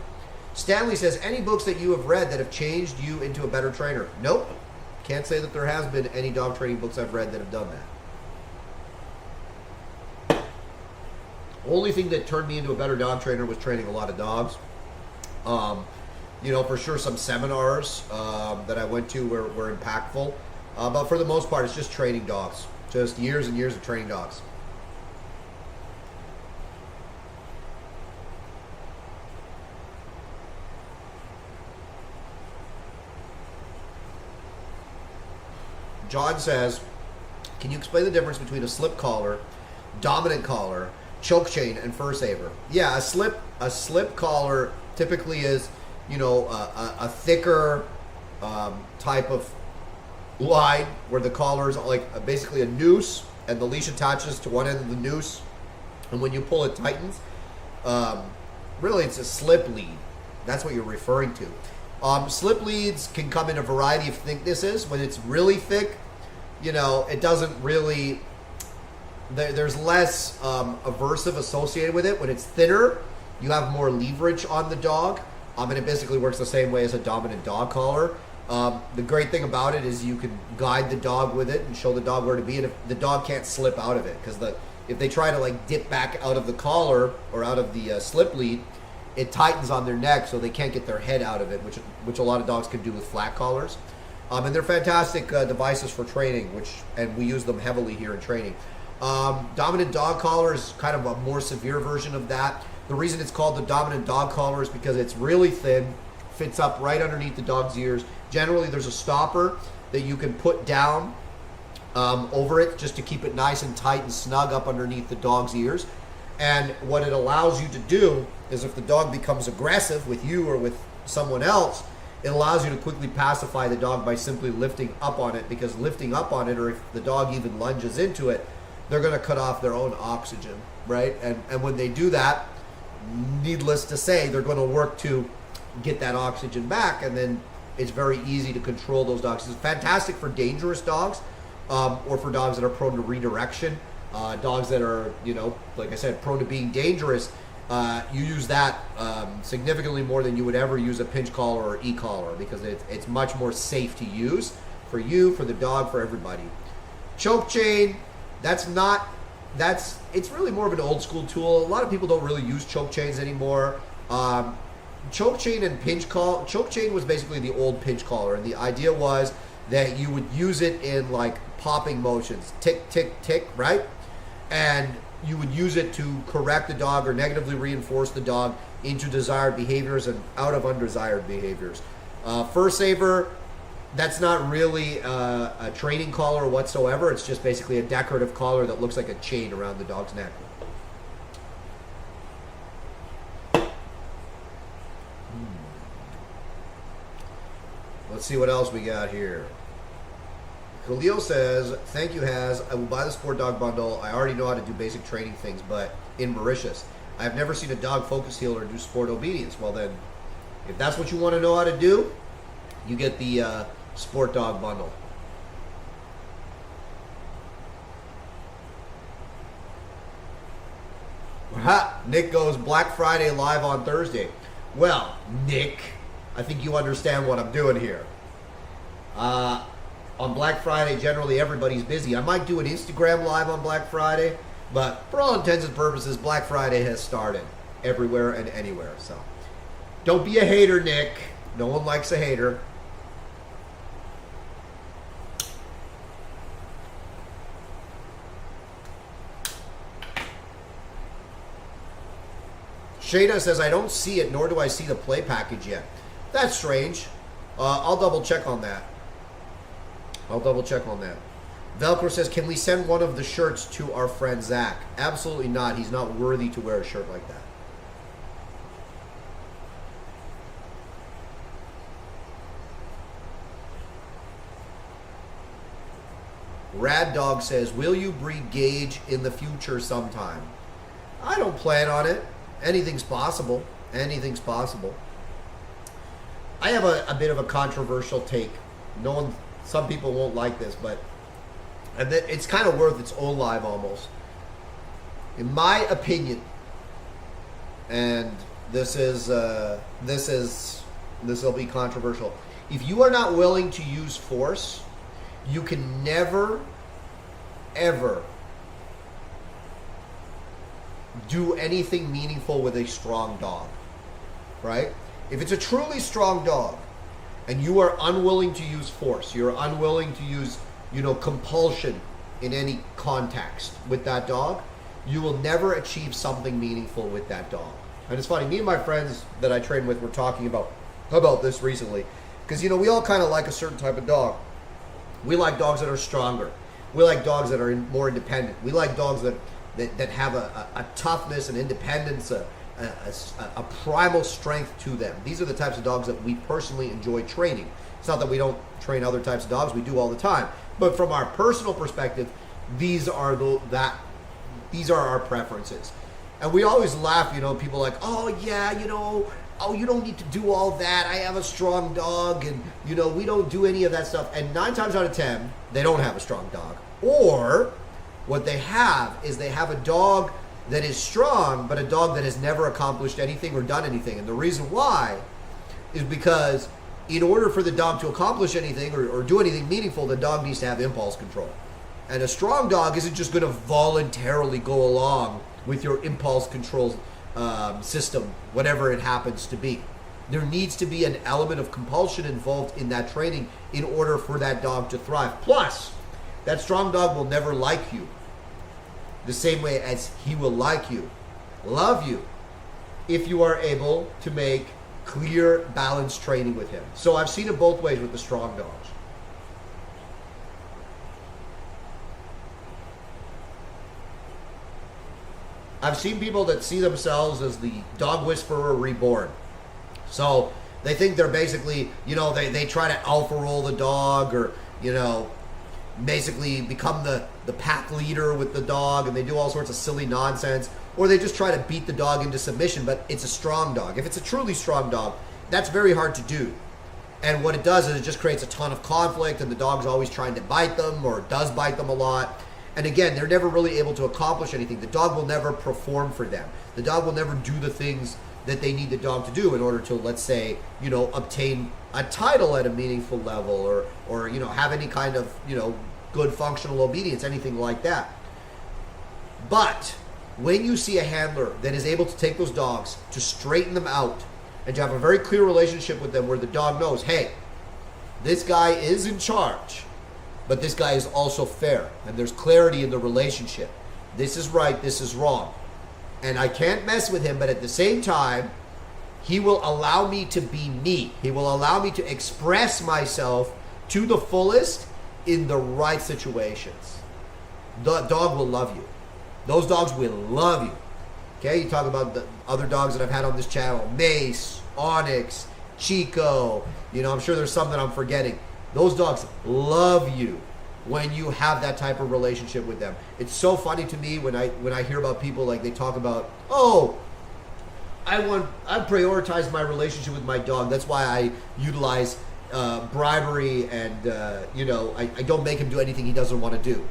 Stanley says, any books that you have read that have changed you into a better trainer? Nope. Can't say that there has been any dog training books I've read that have done that. Only thing that turned me into a better dog trainer was training a lot of dogs. You know, for sure some seminars that I went to were impactful. But for the most part, it's just training dogs. Just years and years of training dogs. John says, can you explain the difference between a slip collar, dominant collar, choke chain, and fur saver? Yeah, a slip collar typically is, you know, a thicker type of line where the collar is like basically a noose and the leash attaches to one end of the noose, and when you pull it tightens. Really, it's a slip lead. That's what you're referring to. Slip leads can come in a variety of thicknesses. When it's really thick, you know, it doesn't really, there's less aversive associated with it. When it's thinner, you have more leverage on the dog, and it basically works the same way as a dominant dog collar. The great thing about it is you can guide the dog with it and show the dog where to be, and if the dog can't slip out of it, because if they try to like dip back out of the collar or out of the slip lead, it tightens on their neck, so they can't get their head out of it, which a lot of dogs can do with flat collars. And they're fantastic devices for training, and we use them heavily here in training. Dominant dog collar is kind of a more severe version of that. The reason it's called the dominant dog collar is because it's really thin, fits up right underneath the dog's ears. Generally, there's a stopper that you can put down over it just to keep it nice and tight and snug up underneath the dog's ears. And what it allows you to do is if the dog becomes aggressive with you or with someone else, it allows you to quickly pacify the dog by simply lifting up on it, because lifting up on it, or if the dog even lunges into it, they're going to cut off their own oxygen, right? And when they do that, needless to say, they're going to work to get that oxygen back, and then it's very easy to control those dogs. It's fantastic for dangerous dogs, or for dogs that are prone to redirection, dogs that are, like I said, prone to being dangerous. You use that significantly more than you would ever use a pinch collar or e-collar, because it's much more safe to use for you, for the dog, for everybody. Choke chain, it's really more of an old school tool. A lot of people don't really use choke chains anymore. Choke chain and pinch collar. Choke chain was basically the old pinch collar, and the idea was that you would use it in like popping motions, tick, tick, tick, right? And you would use it to correct the dog or negatively reinforce the dog into desired behaviors and out of undesired behaviors. Fur saver, that's not really a training collar whatsoever. It's just basically a decorative collar that looks like a chain around the dog's neck. Let's see what else we got here. Khalil says, thank you, Haz. I will buy the sport dog bundle. I already know how to do basic training things, but in Mauritius, I've never seen a dog focus heel or do sport obedience. Well then, if that's what you want to know how to do, you get the sport dog bundle. Ha! Nick goes, Black Friday live on Thursday. Well, Nick, I think you understand what I'm doing here. On Black Friday, generally everybody's busy. I might do an Instagram live on Black Friday, but for all intents and purposes, Black Friday has started everywhere and anywhere. So don't be a hater, Nick. No one likes a hater. Shada says, I don't see it, nor do I see the play package yet. That's strange. I'll double check on that. Velcro says, can we send one of the shirts to our friend Zach? Absolutely not. He's not worthy to wear a shirt like that. Rad Dog says, will you breed Gage in the future sometime? I don't plan on it. Anything's possible. I have a bit of a controversial take. Some people won't like this, but it's kind of worth its own live almost. In my opinion, and this will be controversial. If you are not willing to use force, you can never, ever do anything meaningful with a strong dog, right? If it's a truly strong dog and you are unwilling to use force, you're unwilling to use, compulsion in any context with that dog, you will never achieve something meaningful with that dog. And it's funny, me and my friends that I train with were talking about this recently, because, we all kind of like a certain type of dog. We like dogs that are stronger. We like dogs that are more independent. We like dogs that have a toughness and independence, a primal strength to them. These are the types of dogs that we personally enjoy training. It's not that we don't train other types of dogs, we do all the time. But from our personal perspective, these are our preferences. And we always laugh, people like, oh yeah, you don't need to do all that. I have a strong dog, and we don't do any of that stuff. And 9 times out of 10, they don't have a strong dog. Or what they have is they have a dog that is strong, but a dog that has never accomplished anything or done anything. And the reason why is because in order for the dog to accomplish anything or do anything meaningful, the dog needs to have impulse control. And a strong dog isn't just going to voluntarily go along with your impulse control system, whatever it happens to be. There needs to be an element of compulsion involved in that training in order for that dog to thrive. Plus, that strong dog will never like you the same way as he will like you, love you, if you are able to make clear, balanced training with him. So I've seen it both ways with the strong dogs. I've seen people that see themselves as the dog whisperer reborn. So They think they're basically, they try to alpha roll the dog, or, basically become the pack leader with the dog, and they do all sorts of silly nonsense, or they just try to beat the dog into submission, but it's a strong dog. If it's a truly strong dog, that's very hard to do. And what it does is it just creates a ton of conflict, and the dog's always trying to bite them, or does bite them a lot. And again, they're never really able to accomplish anything. The dog will never perform for them. The dog will never do the things that they need the dog to do in order to, let's say, obtain a title at a meaningful level, or have any kind of, good functional obedience, anything like that. But when you see a handler that is able to take those dogs, to straighten them out, and to have a very clear relationship with them where the dog knows, hey, this guy is in charge, but this guy is also fair, and there's clarity in the relationship. This is right, this is wrong. And I can't mess with him, but at the same time, he will allow me to be me. He will allow me to express myself to the fullest in the right situations. The dog will love you. Those dogs will love you. Okay, you talk about the other dogs that I've had on this channel, Mace, Onyx, Chico, I'm sure there's some that I'm forgetting. Those dogs love you when you have that type of relationship with them. It's so funny to me when I hear about people, like, they talk about, I prioritize my relationship with my dog. That's why I utilize bribery, and I don't make him do anything he doesn't want to do.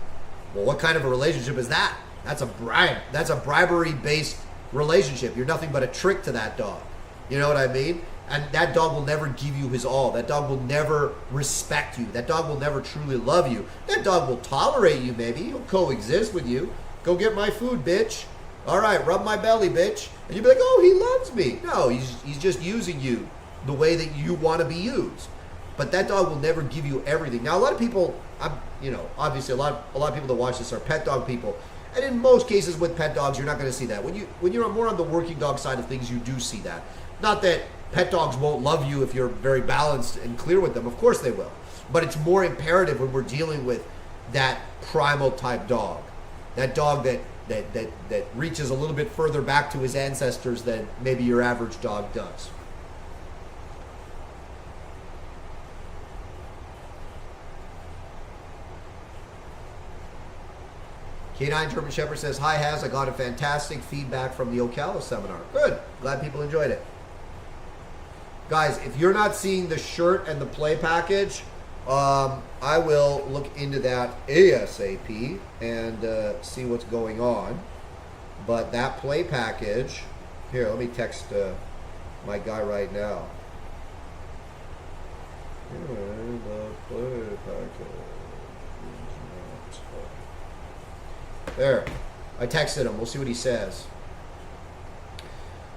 Well, what kind of a relationship is that? That's a bribe. That's a bribery-based relationship. You're nothing but a trick to that dog. You know what I mean? And that dog will never give you his all. That dog will never respect you. That dog will never truly love you. That dog will tolerate you, maybe. He'll coexist with you. Go get my food, bitch. All right, rub my belly, bitch. And you'll be like, oh, he loves me. No, he's just using you the way that you want to be used. But that dog will never give you everything. Now, a lot of people, obviously a lot of people that watch this are pet dog people. And in most cases with pet dogs, you're not going to see that. When you're more on the working dog side of things, you do see that. Not that pet dogs won't love you if you're very balanced and clear with them. Of course they will. But it's more imperative when we're dealing with that primal type dog. That dog that reaches a little bit further back to his ancestors than maybe your average dog does. Canine German Shepherd says, hi, Haz. I got a fantastic feedback from the Ocala seminar. Good. Glad people enjoyed it. Guys, if you're not seeing the shirt and the play package, I will look into that ASAP and see what's going on. But that play package, here, let me text my guy right now. The play package. There. I texted him. We'll see what he says.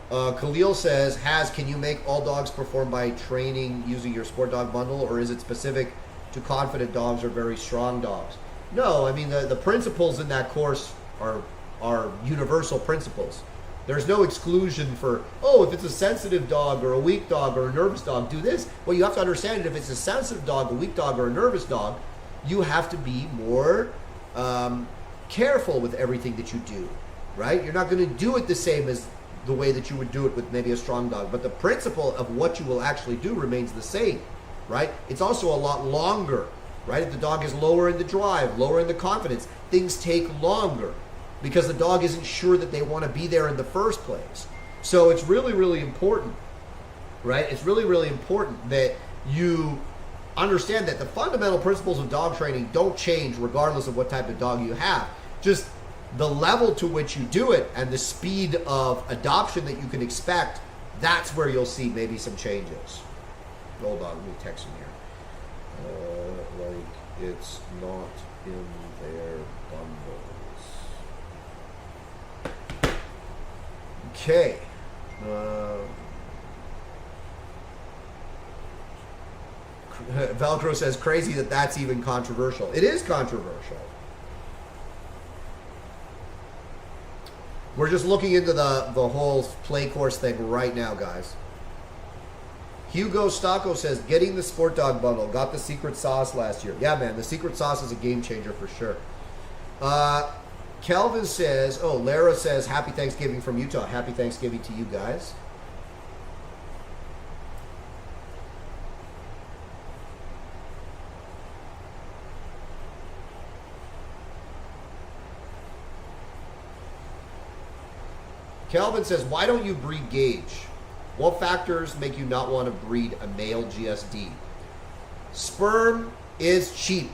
Khalil says, Haz, can you make all dogs perform by training using your sport dog bundle, or is it specific to confident dogs or very strong dogs? No, I mean, the principles in that course are universal principles. There's no exclusion for, if it's a sensitive dog or a weak dog or a nervous dog, do this. Well, you have to understand that if it's a sensitive dog, a weak dog, or a nervous dog, you have to be more careful with everything that you do, right? You're not going to do it the same as the way that you would do it with maybe a strong dog, but the principle of what you will actually do remains the same, right? It's also a lot longer, right? If the dog is lower in the drive, lower in the confidence, things take longer because the dog isn't sure that they want to be there in the first place. So it's really, really important, right? It's really, really important that you understand that the fundamental principles of dog training don't change regardless of what type of dog you have. Just the level to which you do it and the speed of adoption that you can expect, that's where you'll see maybe some changes. Hold on, let me text him here. Like it's not in their bundles. Okay. Velcro says, crazy that that's even controversial. It is controversial. We're just looking into the whole play course thing right now, guys. Hugo Stocco says, getting the sport dog bundle. Got the secret sauce last year. Yeah, man, the secret sauce is a game changer for sure. Kelvin says, Lara says, happy Thanksgiving from Utah. Happy Thanksgiving to you guys. Kelvin says, why don't you breed Gage? What factors make you not want to breed a male GSD? Sperm is cheap.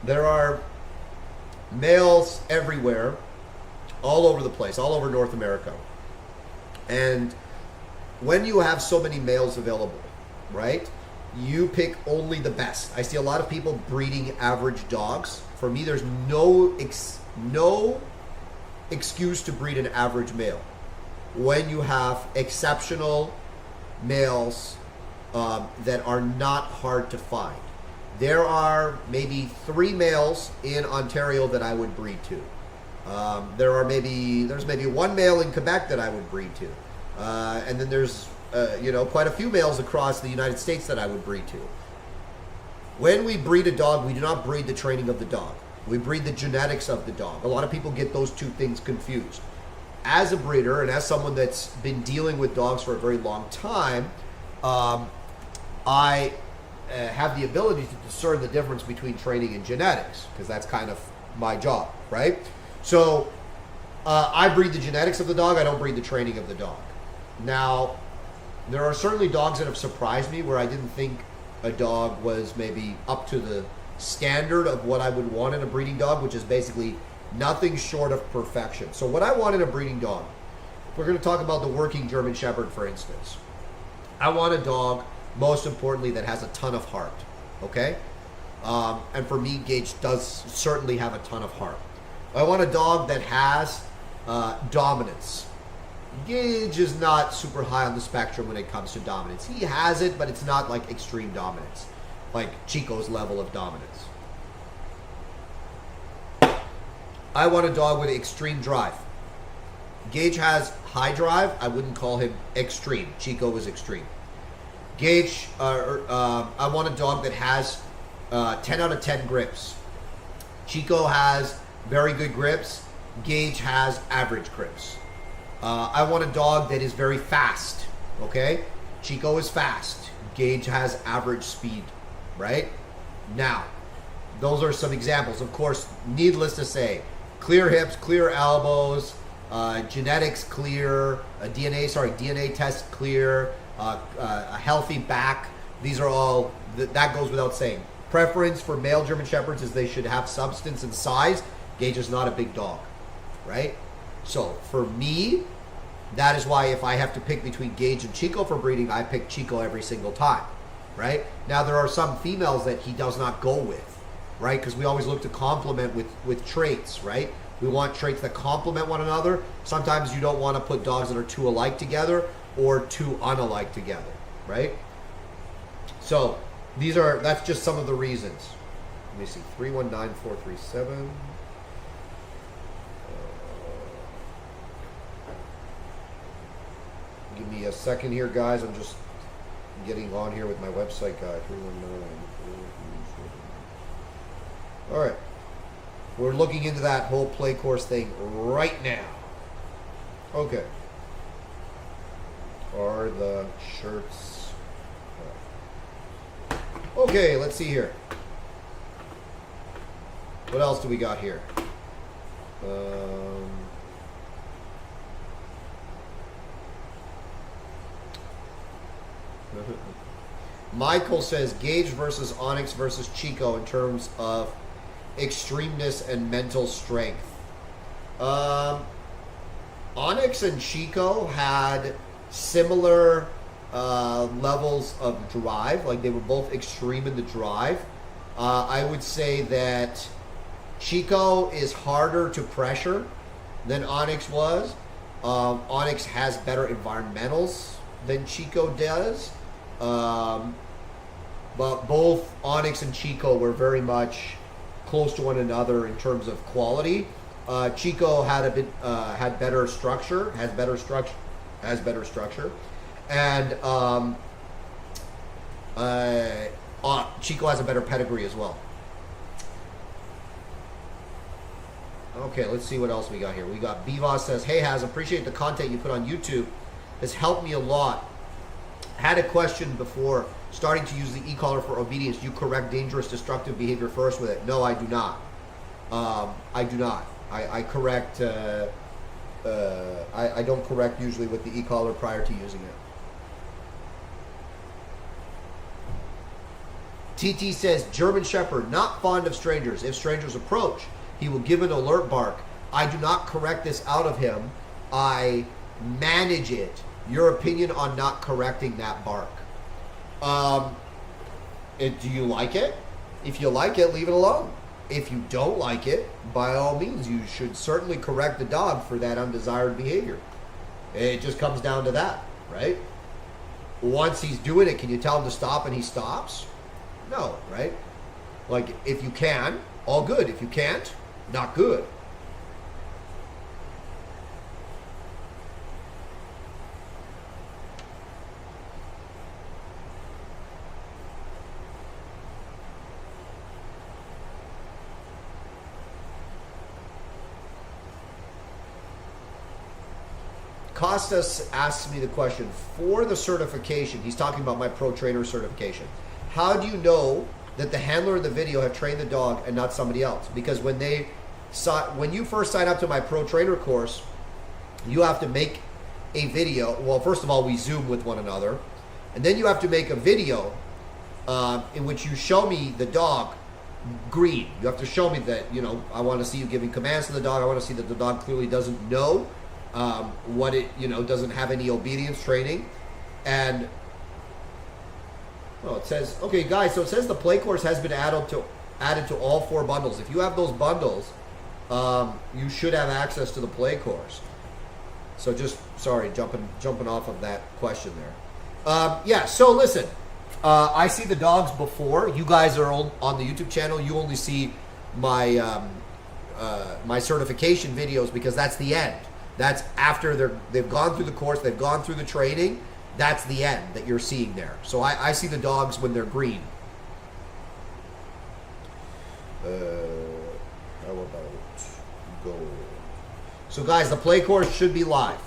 There are males everywhere, all over the place, all over North America. And when you have so many males available, right, you pick only the best. I see a lot of people breeding average dogs. For me, there's no excuse to breed an average male when you have exceptional males that are not hard to find. There are maybe 3 males in Ontario that I would breed to. There's maybe 1 male in Quebec that I would breed to, and then there's quite a few males across the United States that I would breed to. When we breed a dog, we do not breed the training of the dog. We breed the genetics of the dog. A lot of people get those two things confused. As a breeder and as someone that's been dealing with dogs for a very long time, I have the ability to discern the difference between training and genetics, because that's kind of my job, right? So I breed the genetics of the dog. I don't breed the training of the dog. Now, there are certainly dogs that have surprised me where I didn't think a dog was maybe up to the standard of what I would want in a breeding dog, which is basically nothing short of perfection. So what I want in a breeding dog, we're going to talk about the working German Shepherd, for instance. I want a dog, most importantly, that has a ton of heart, okay? And for me, Gage does certainly have a ton of heart. I want a dog that has dominance. Gage is not super high on the spectrum when it comes to dominance. He has it, but it's not like extreme dominance, like Chico's level of dominance. I want a dog with extreme drive. Gage has high drive. I wouldn't call him extreme. Chico is extreme. Gage, I want a dog that has 10 out of 10 grips. Chico has very good grips. Gage has average grips. I want a dog that is very fast, okay? Chico is fast. Gage has average speed, right? Now, those are some examples. Of course, needless to say, clear hips, clear elbows, genetics clear, DNA test clear, a healthy back. These are all, that goes without saying. Preference for male German Shepherds is they should have substance and size. Gage is not a big dog, right? So for me, that is why if I have to pick between Gage and Chico for breeding, I pick Chico every single time, right? Now there are some females that he does not go with, right? Because we always look to complement with traits, right? We want traits that complement one another. Sometimes you don't want to put dogs that are too alike together or too unalike together, right? So that's just some of the reasons. Let me see, 319437. Give me a second here, guys. I'm just getting on here with my website guy. 319. All right. We're looking into that whole play course thing right now. Okay. Are the shirts... Okay, let's see here. What else do we got here? Michael says Gage versus Onyx versus Chico in terms of extremeness and mental strength. Onyx and Chico had similar levels of drive, like they were both extreme in the drive. I would say that Chico is harder to pressure than Onyx was. Onyx has better environmentals than Chico does. But both Onyx and Chico were very much close to one another in terms of quality. Chico had had better structure, has better structure, and Chico has a better pedigree as well. Okay, let's see what else we got here. We got Bivas says, "Hey Haz, appreciate the content you put on YouTube. It's helped me a lot. Had a question before starting to use the e-collar for obedience. Do you correct dangerous, destructive behavior first with it?" No, I do not. I do not. I correct I don't correct usually with the e-collar prior to using it. TT says, German Shepherd, not fond of strangers. If strangers approach, he will give an alert bark. I do not correct this out of him. I manage it. Your opinion on not correcting that bark? Do you like it? If you like it, leave it alone. If you don't like it, by all means, you should certainly correct the dog for that undesired behavior. It just comes down to that, right? Once he's doing it, can you tell him to stop and he stops? No, right? Like, if you can, all good. If you can't, not good. Costas asks me the question, for the certification, he's talking about my pro trainer certification, how do you know that the handler in the video have trained the dog and not somebody else? Because when you first sign up to my pro trainer course, you have to make a video. Well, first of all, we Zoom with one another, and then you have to make a video in which you show me the dog green. You have to show me that, I want to see you giving commands to the dog. I want to see that the dog clearly doesn't know what it, doesn't have any obedience training. And it says, okay guys, so it says the play course has been added to all 4 bundles. If you have those bundles, you should have access to the play course. So just, sorry, jumping off of that question there. Yeah, so listen, I see the dogs before. You guys are on the YouTube channel. You only see my my certification videos because that's the end. That's after they've gone through the course, they've gone through the training. That's the end that you're seeing there. So I see the dogs when they're green. How about gold? So guys, the play course should be live.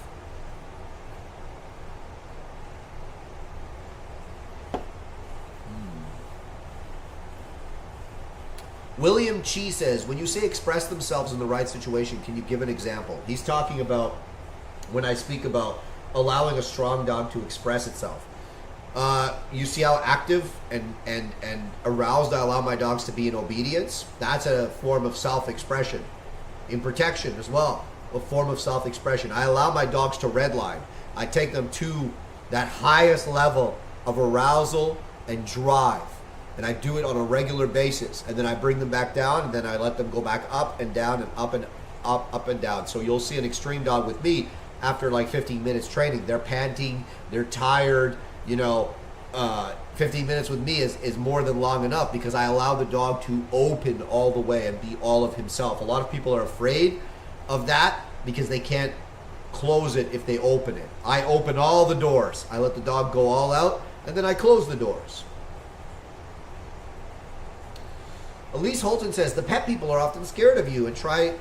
William Chi says, when you say express themselves in the right situation, can you give an example? He's talking about when I speak about allowing a strong dog to express itself. You see how active and aroused I allow my dogs to be in obedience? That's a form of self-expression. In protection as well, a form of self-expression. I allow my dogs to redline. I take them to that highest level of arousal and drive. And I do it on a regular basis. And then I bring them back down, and then I let them go back up and down and up and down. So you'll see an extreme dog with me after like 15 minutes training. They're panting, they're tired, 15 minutes with me is more than long enough because I allow the dog to open all the way and be all of himself. A lot of people are afraid of that because they can't close it if they open it. I open all the doors. I let the dog go all out, and then I close the doors. Elise Holton says, the pet people are often scared of you and try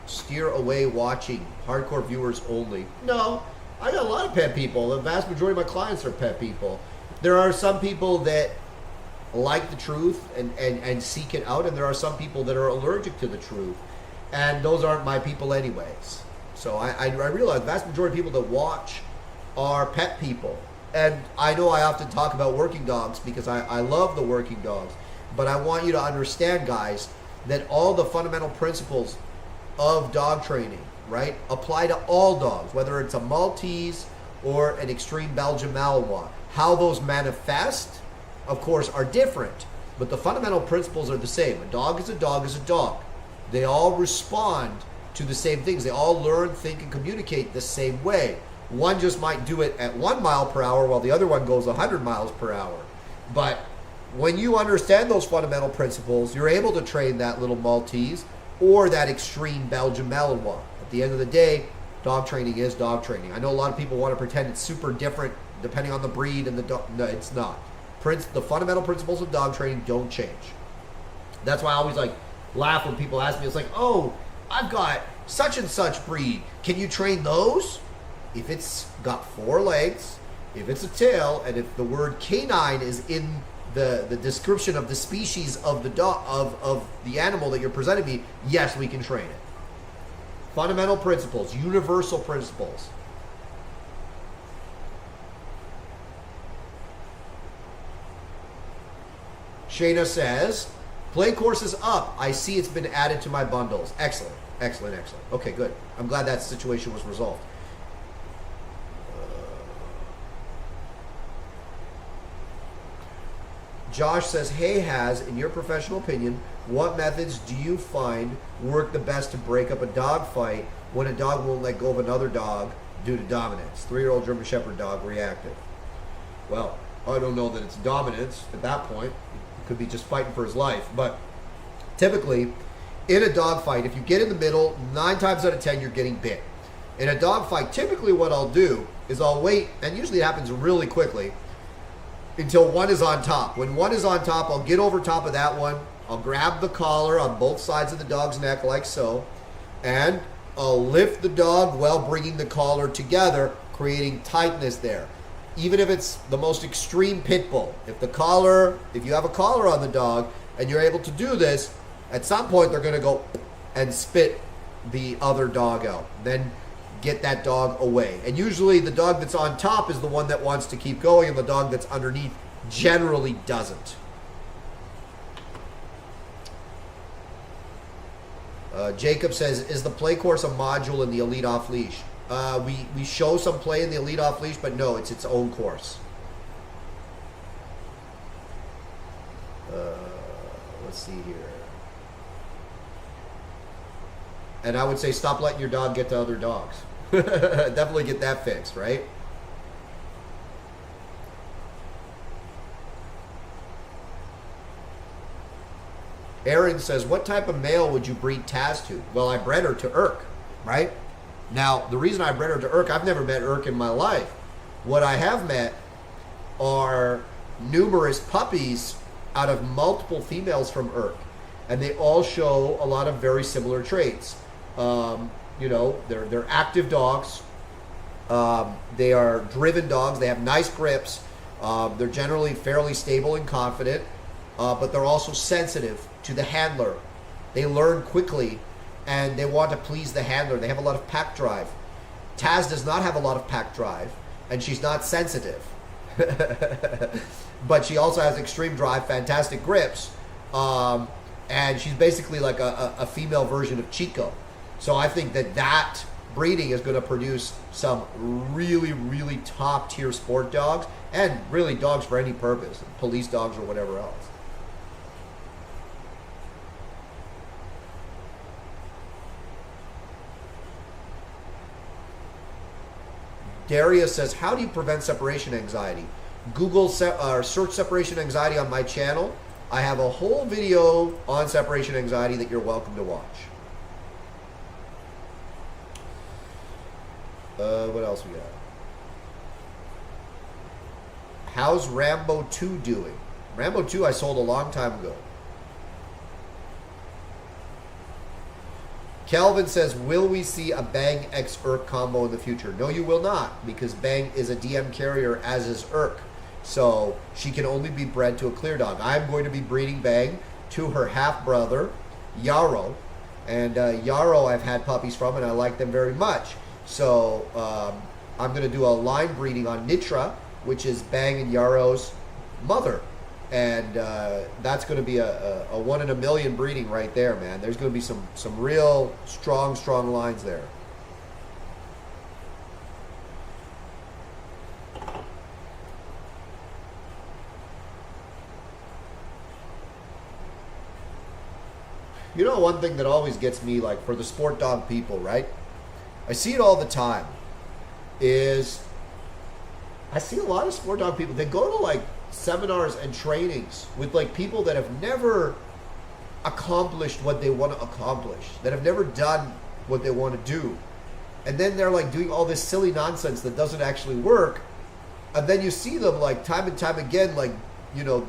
steer away watching. Hardcore viewers only. No, I got a lot of pet people. The vast majority of my clients are pet people. There are some people that like the truth and seek it out, and there are some people that are allergic to the truth. And those aren't my people anyways. So I realize the vast majority of people that watch are pet people. And I know I often talk about working dogs because I love the working dogs. But I want you to understand, guys, that all the fundamental principles of dog training, right, apply to all dogs, whether it's a Maltese or an extreme Belgian Malinois. How those manifest, of course, are different, but the fundamental principles are the same. A dog is a dog is a dog. They all respond to the same things. They all learn, think, and communicate the same way. One just might do it at 1 mile per hour while the other one goes 100 miles per hour. But when you understand those fundamental principles, you're able to train that little Maltese or that extreme Belgian Malinois. At the end of the day, dog training is dog training. I know a lot of people want to pretend it's super different depending on the breed and the dog. No, it's not. The fundamental principles of dog training don't change. That's why I always laugh when people ask me, it's like, oh, I've got such and such breed. Can you train those? If it's got 4 legs, if it's a tail, and if the word canine is in the description of the species of the dog of the animal that you're presenting me, yes, we can train it. Fundamental principles, universal principles. Shayna says, play course is up. I see it's been added to my bundles. Excellent, excellent, excellent. Okay, good. I'm glad that situation was resolved. Josh says, hey, in your professional opinion, what methods do you find work the best to break up a dog fight when a dog won't let go of another dog due to dominance? 3-year-old German Shepherd dog, reactive. Well, I don't know that it's dominance at that point. It could be just fighting for his life. But typically, in a dog fight, if you get in the middle, 9 times out of 10, you're getting bit. In a dog fight, typically what I'll do is I'll wait, and usually it happens really quickly, until one is on top. When one is on top, I'll get over top of that one. I'll grab the collar on both sides of the dog's neck like so, and I'll lift the dog while bringing the collar together, creating tightness there. Even if it's the most extreme pit bull, if you have a collar on the dog and you're able to do this, at some point they're going to go and spit the other dog out. Then get that dog away. And usually the dog that's on top is the one that wants to keep going, and the dog that's underneath generally doesn't. Jacob says, is the play course a module in the Elite Off Leash? We show some play in the Elite Off Leash, but no, it's its own course. Let's see here. And I would say stop letting your dog get to other dogs. Definitely get that fixed, right? Aaron says, what type of male would you breed Taz to? Well, I bred her to Irk, right? Now, the reason I bred her to Irk, I've never met Irk in my life. What I have met are numerous puppies out of multiple females from Irk. And they all show a lot of very similar traits. They're active dogs. They are driven dogs. They have nice grips. They're generally fairly stable and confident, but they're also sensitive to the handler. They learn quickly, and they want to please the handler. They have a lot of pack drive. Taz does not have a lot of pack drive, and she's not sensitive. But she also has extreme drive, fantastic grips, and she's basically like a female version of Chico. So I think that breeding is going to produce some really, really top-tier sport dogs, and really dogs for any purpose, police dogs or whatever else. Darius says, how do you prevent separation anxiety? Google search separation anxiety on my channel. I have a whole video on separation anxiety that you're welcome to watch. What else we got? How's Rambo 2 doing? Rambo 2 I sold a long time ago. Kelvin says, will we see a Bang X Irk combo in the future? No, you will not, because Bang is a DM carrier, as is Irk. So she can only be bred to a clear dog. I'm going to be breeding Bang to her half-brother, Yarrow. And Yarrow I've had puppies from, and I like them very much. So I'm going to do a line breeding on Nitra, which is Bang and Yarrow's mother. And that's going to be a 1 in a million breeding right there, man. There's going to be some real strong lines there. You know, one thing that always gets me, like, for the sport dog people, right? I see it all the time, is I see a lot of sport dog people, they go to, like, seminars and trainings with, like, people that have never accomplished what they want to accomplish, that have never done what they want to do. And then they're, like, doing all this silly nonsense that doesn't actually work. And then you see them, like, time and time again, like, you know,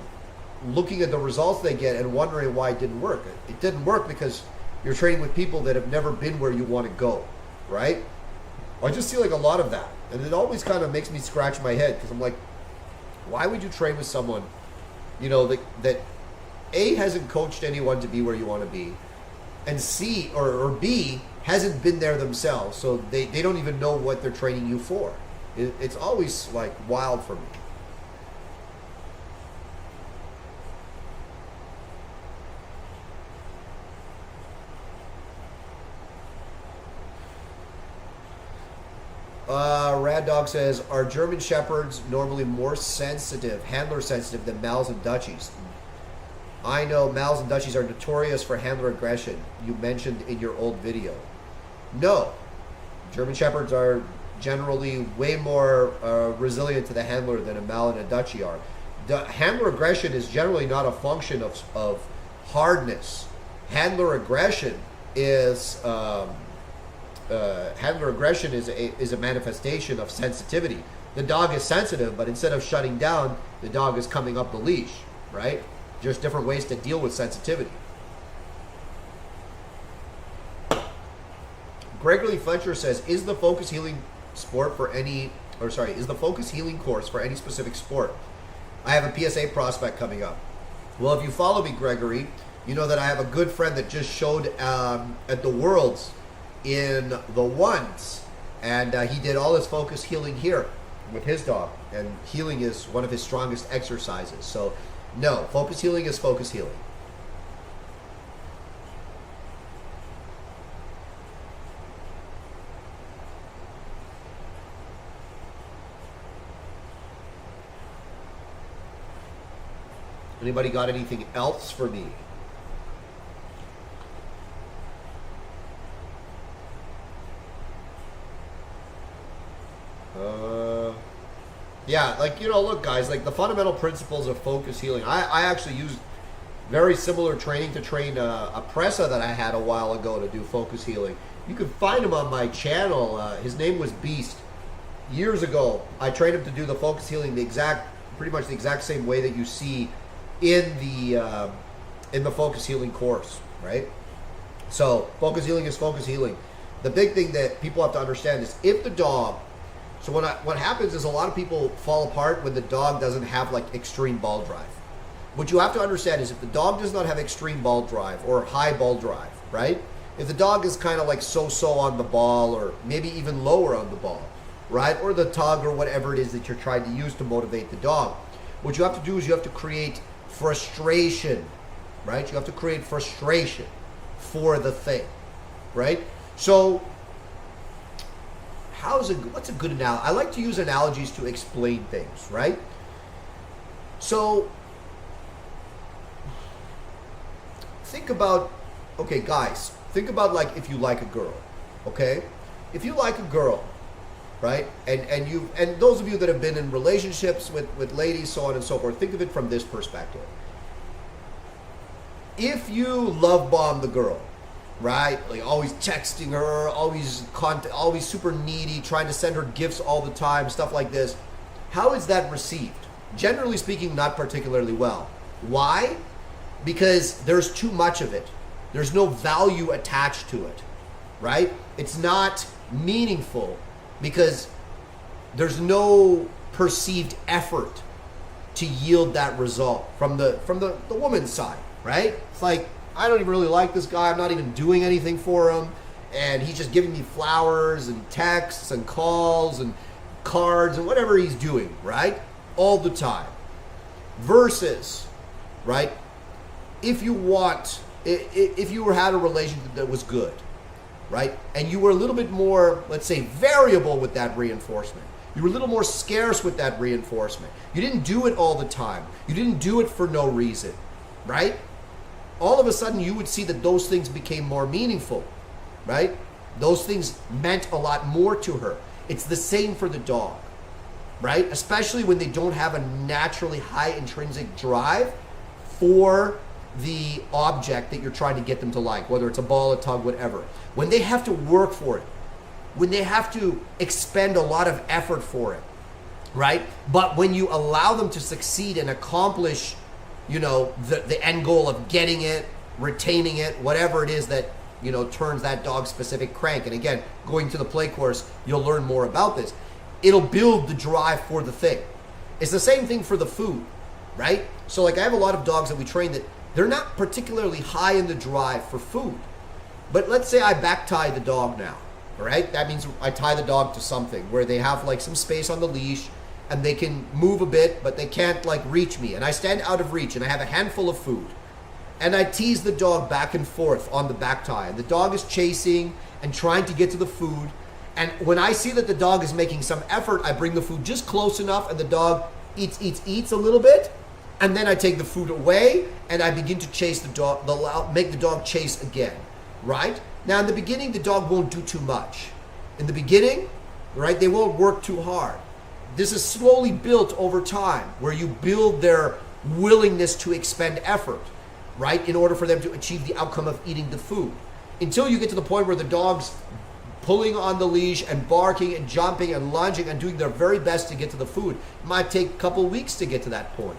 looking at the results they get and wondering why it didn't work. It didn't work because you're training with people that have never been where you want to go, right? I just see, like, a lot of that. And it always kind of makes me scratch my head, because I'm like, why would you train with someone, you know, that A, hasn't coached anyone to be where you want to be, and C or B hasn't been there themselves, so they don't even know what they're training you for. It's always like wild for me. Rad Dog says, are German Shepherds normally more sensitive, handler sensitive than Mals and Dutchies? I know Mals and Dutchies are notorious for handler aggression, you mentioned in your old video. No. German Shepherds are generally way more resilient to the handler than a Mal and a Dutchie are. The handler aggression is generally not a function of hardness. Handler aggression is a manifestation of sensitivity. The dog is sensitive, but instead of shutting down, the dog is coming up the leash, right? Just different ways to deal with sensitivity. Gregory Fletcher says, is the focus healing course for any specific sport? I have a PSA prospect coming up. Well, if you follow me, Gregory, you know that I have a good friend that just showed at the Worlds in the ones, and he did all his focus healing here with his dog, and healing is one of his strongest exercises. So no, focus healing is focus healing. Anybody got anything else for me? Yeah, like, you know, look, guys, like the fundamental principles of focus healing. I actually used very similar training to train a pressa that I had a while ago to do focus healing. You can find him on my channel. His name was Beast. Years ago, I trained him to do the focus healing pretty much the exact same way that you see in the focus healing course, right? So focus healing is focus healing. The big thing that people have to understand is if the dog, so what happens is a lot of people fall apart when the dog doesn't have like extreme ball drive. What you have to understand is if the dog does not have extreme ball drive or high ball drive, right? If the dog is kind of like so-so on the ball or maybe even lower on the ball, right? Or the tug or whatever it is that you're trying to use to motivate the dog. What you have to do is you have to create frustration, right? You have to create frustration for the thing, right? So what's a good analogy? I like to use analogies to explain things, right? So think about, okay, guys, think about like if you like a girl, okay? If you like a girl, right? And those of you that have been in relationships with ladies, so on and so forth, think of it from this perspective. If you love bomb the girl, right? Like always texting her, always super needy, trying to send her gifts all the time, stuff like this. How is that received? Generally speaking, not particularly well. Why? Because there's too much of it. There's no value attached to it, right? It's not meaningful because there's no perceived effort to yield that result from the woman's side, right? It's like, I don't even really like this guy. I'm not even doing anything for him. And he's just giving me flowers and texts and calls and cards and whatever he's doing, right? All the time. Versus, right? If you had a relationship that was good, right? And you were a little bit more, let's say, variable with that reinforcement. You were a little more scarce with that reinforcement. You didn't do it all the time. You didn't do it for no reason, right? All of a sudden you would see that those things became more meaningful, right? Those things meant a lot more to her. It's the same for the dog, right? Especially when they don't have a naturally high intrinsic drive for the object that you're trying to get them to like, whether it's a ball, a tug, whatever. When they have to work for it, when they have to expend a lot of effort for it, right? But when you allow them to succeed and accomplish, you know, the end goal of getting it, retaining it, whatever it is that, you know, turns that dog specific crank. And again, going to the play course, you'll learn more about this. It'll build the drive for the thing. It's the same thing for the food, right? So like I have a lot of dogs that we train that they're not particularly high in the drive for food. But let's say I back tie the dog now, all right? That means I tie the dog to something where they have like some space on the leash and they can move a bit, but they can't like reach me. And I stand out of reach and I have a handful of food. And I tease the dog back and forth on the back tie. And the dog is chasing and trying to get to the food. And when I see that the dog is making some effort, I bring the food just close enough and the dog eats a little bit. And then I take the food away and I begin to chase the dog, make the dog chase again, right? Now in the beginning, the dog won't do too much. In the beginning, right, they won't work too hard. This is slowly built over time where you build their willingness to expend effort, right, in order for them to achieve the outcome of eating the food. Until you get to the point where the dog's pulling on the leash and barking and jumping and lunging and doing their very best to get to the food. It might take a couple weeks to get to that point.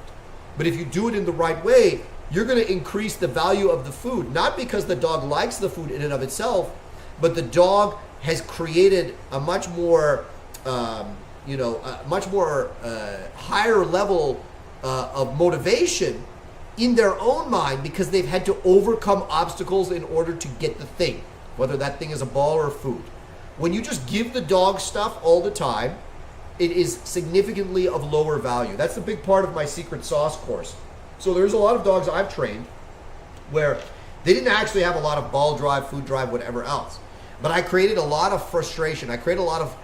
But if you do it in the right way, you're going to increase the value of the food, not because the dog likes the food in and of itself, but the dog has created a much more, higher level of motivation in their own mind because they've had to overcome obstacles in order to get the thing, whether that thing is a ball or food. When you just give the dog stuff all the time, it is significantly of lower value. That's the big part of my secret sauce course. So there's a lot of dogs I've trained where they didn't actually have a lot of ball drive, food drive, whatever else. But I created a lot of frustration. I created a lot of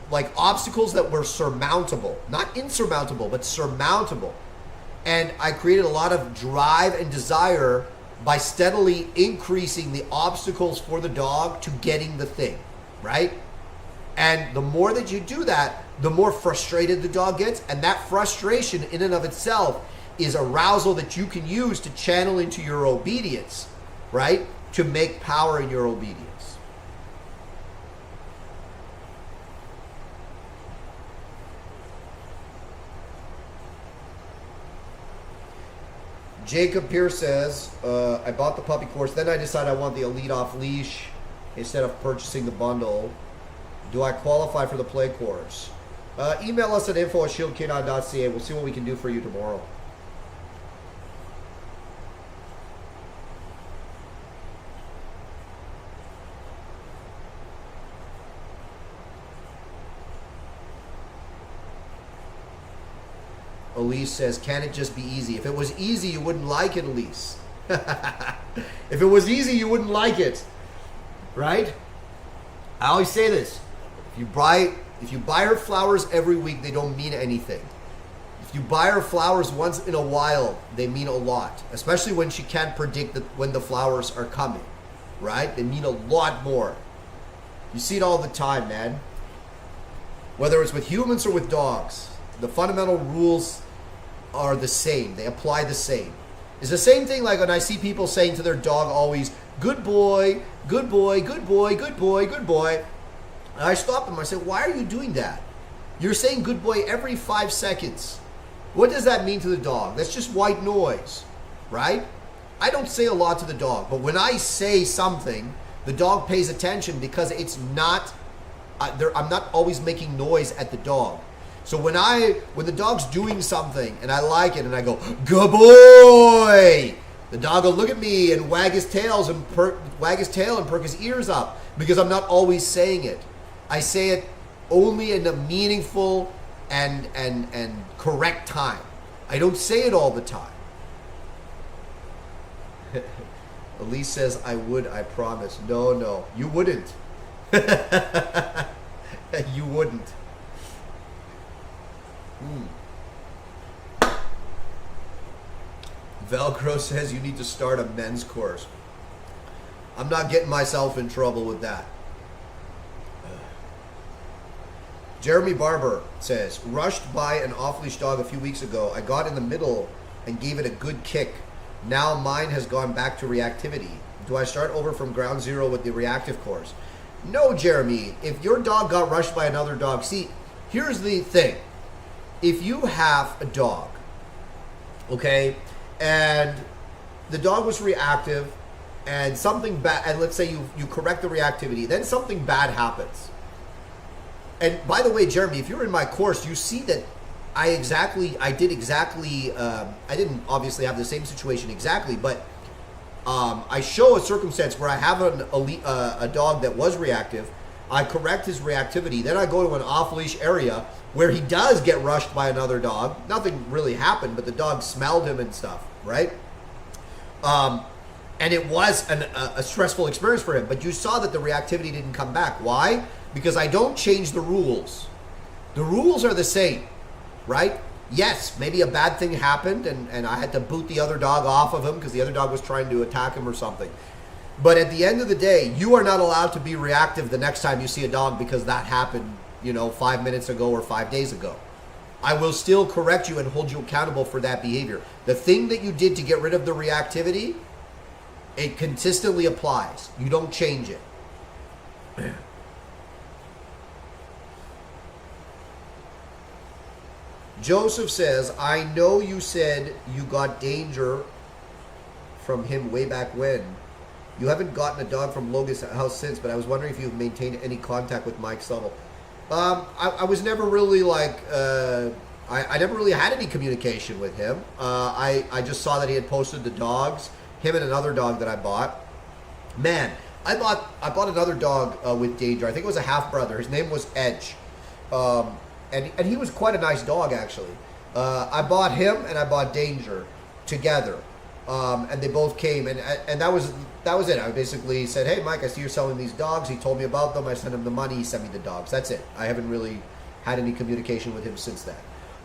like obstacles that were surmountable, not insurmountable, but surmountable. And I created a lot of drive and desire by steadily increasing the obstacles for the dog to getting the thing, right? And the more that you do that, the more frustrated the dog gets. And that frustration in and of itself is arousal that you can use to channel into your obedience, right? To make power in your obedience. Jacob Pierce says, I bought the puppy course, then I decided I want the elite off leash instead of purchasing the bundle. Do I qualify for the play course? Email us at info@shieldcanine.ca. We'll see what we can do for you tomorrow. Elise says, can it just be easy? If it was easy, you wouldn't like it, Elise. If it was easy, you wouldn't like it. Right? I always say this. If you buy her flowers every week, they don't mean anything. If you buy her flowers once in a while, they mean a lot. Especially when she can't predict when the flowers are coming. Right? They mean a lot more. You see it all the time, man. Whether it's with humans or with dogs, the fundamental rules are the same. They apply the same. It's the same thing like when I see people saying to their dog always, good boy, good boy, good boy, good boy, good boy. And I stop them. I say, why are you doing that? You're saying good boy every 5 seconds. What does that mean to the dog? That's just white noise, right? I don't say a lot to the dog, but when I say something, the dog pays attention because it's not, I'm not always making noise at the dog. So when the dog's doing something and I like it and I go, good boy, the dog will look at me and wag his tail and perk his ears up because I'm not always saying it. I say it only in a meaningful and correct time. I don't say it all the time. Elise says, I would, I promise. No, you wouldn't. You wouldn't. Velcro says you need to start a men's course. I'm not getting myself in trouble with that. Jeremy Barber says, rushed by an off-leash dog a few weeks ago. I got in the middle and gave it a good kick. Now mine has gone back to reactivity. Do I start over from ground zero with the reactive course? No, Jeremy. If your dog got rushed by another dog, see, here's the thing. If you have a dog, okay, and the dog was reactive and something bad, and let's say you correct the reactivity, then something bad happens. And by the way, Jeremy, if you're in my course, you see that I didn't obviously have the same situation exactly, but I show a circumstance where I have a dog that was reactive. I correct his reactivity. Then I go to an off-leash area where he does get rushed by another dog. Nothing really happened, but the dog smelled him and stuff, right? And it was a stressful experience for him. But you saw that the reactivity didn't come back. Why? Because I don't change the rules. The rules are the same, right? Yes, maybe a bad thing happened and I had to boot the other dog off of him because the other dog was trying to attack him or something. But at the end of the day, you are not allowed to be reactive the next time you see a dog because that happened, 5 minutes ago or 5 days ago. I will still correct you and hold you accountable for that behavior. The thing that you did to get rid of the reactivity, it consistently applies. You don't change it. Joseph says, I know you said you got danger from him way back when. You haven't gotten a dog from Logan's house since, but I was wondering if you've maintained any contact with Mike Stubble. I was never really I never really had any communication with him. I just saw that he had posted the dogs, him and another dog that I bought. Man, I bought another dog with danger. I think it was a half brother. His name was Edge. And he was quite a nice dog, actually. I bought him and I bought Danger together, and they both came, and that was it. I basically said, "Hey, Mike, I see you're selling these dogs." He told me about them. I sent him the money. He sent me the dogs. That's it. I haven't really had any communication with him since then.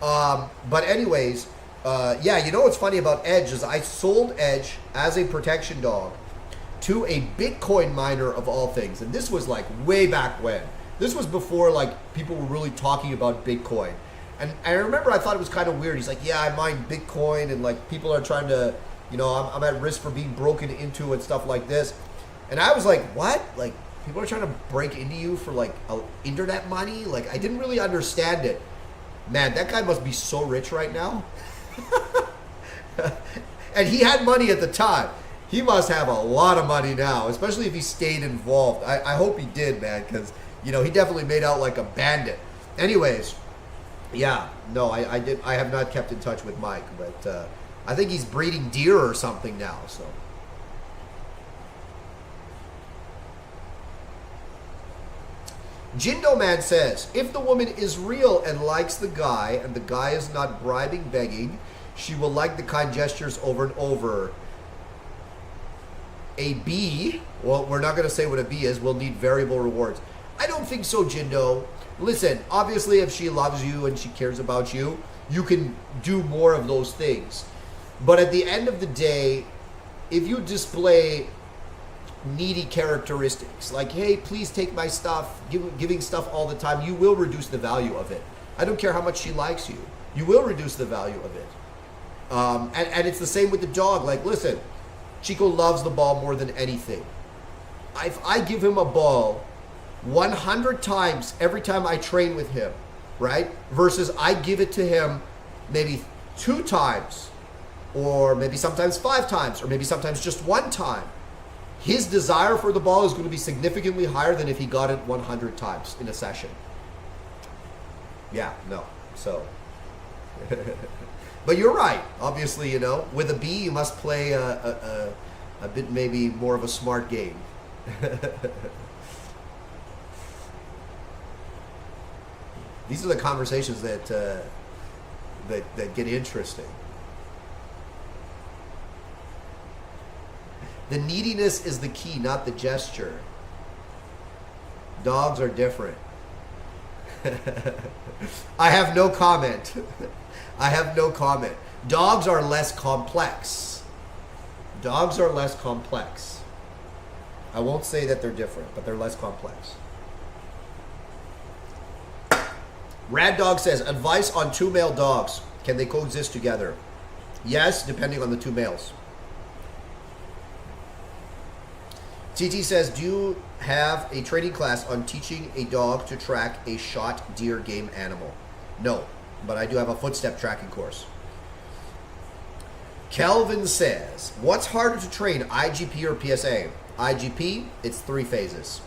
But anyways, yeah, what's funny about Edge is I sold Edge as a protection dog to a Bitcoin miner of all things, and this was like way back when. This was before people were really talking about Bitcoin. And I remember I thought it was kind of weird. He's like, yeah, I mine Bitcoin and people are trying to, I'm at risk for being broken into and stuff like this. And I was like, what? People are trying to break into you for internet money? I didn't really understand it. Man, that guy must be so rich right now. And he had money at the time. He must have a lot of money now, especially if he stayed involved. I hope he did, man, because he definitely made out like a bandit. Anyways, yeah, no, I have not kept in touch with Mike, but I think he's breeding deer or something now, so. Jindo Man says, if the woman is real and likes the guy, and the guy is not bribing, begging, she will like the kind gestures over and over. A B, well, we're not going to say what a B is, we'll need variable rewards. I don't think so, Jindo. Listen, obviously if she loves you and she cares about you, you can do more of those things. But at the end of the day, if you display needy characteristics, like, hey, please take my stuff, giving stuff all the time, you will reduce the value of it. I don't care how much she likes you. You will reduce the value of it. And it's the same with the dog. Listen, Chico loves the ball more than anything. If I give him a ball 100 times every time I train with him, right? Versus I give it to him maybe 2 times, or maybe sometimes 5 times, or maybe sometimes just 1 time. His desire for the ball is going to be significantly higher than if he got it 100 times in a session. Yeah, no. So, but you're right. Obviously, with a B, you must play a bit maybe more of a smart game. These are the conversations that get interesting. The neediness is the key, not the gesture. Dogs are different. I have no comment. I have no comment. Dogs are less complex. Dogs are less complex. I won't say that they're different, but they're less complex. Rad Dog says, advice on 2 male dogs. Can they coexist together? Yes, depending on the 2 males. TT says, do you have a training class on teaching a dog to track a shot deer game animal? No, but I do have a footstep tracking course. Kelvin says, what's harder to train, IGP or PSA? IGP, it's 3 phases.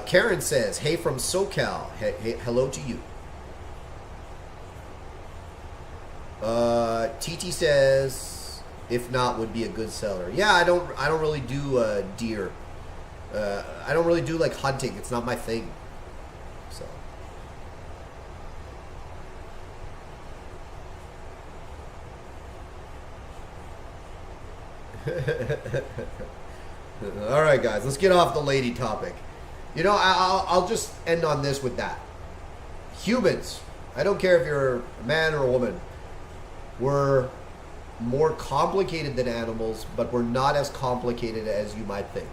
Karen says, hey from SoCal. Hey, hello to you. TT says, If not, would be a good seller. Yeah, I don't really do deer. I don't really do like hunting. It's not my thing. So. All right, guys, let's get off the lady topic. You know, I'll just end on this with that. Humans, I don't care if you're a man or a woman, we're more complicated than animals, but we're not as complicated as you might think.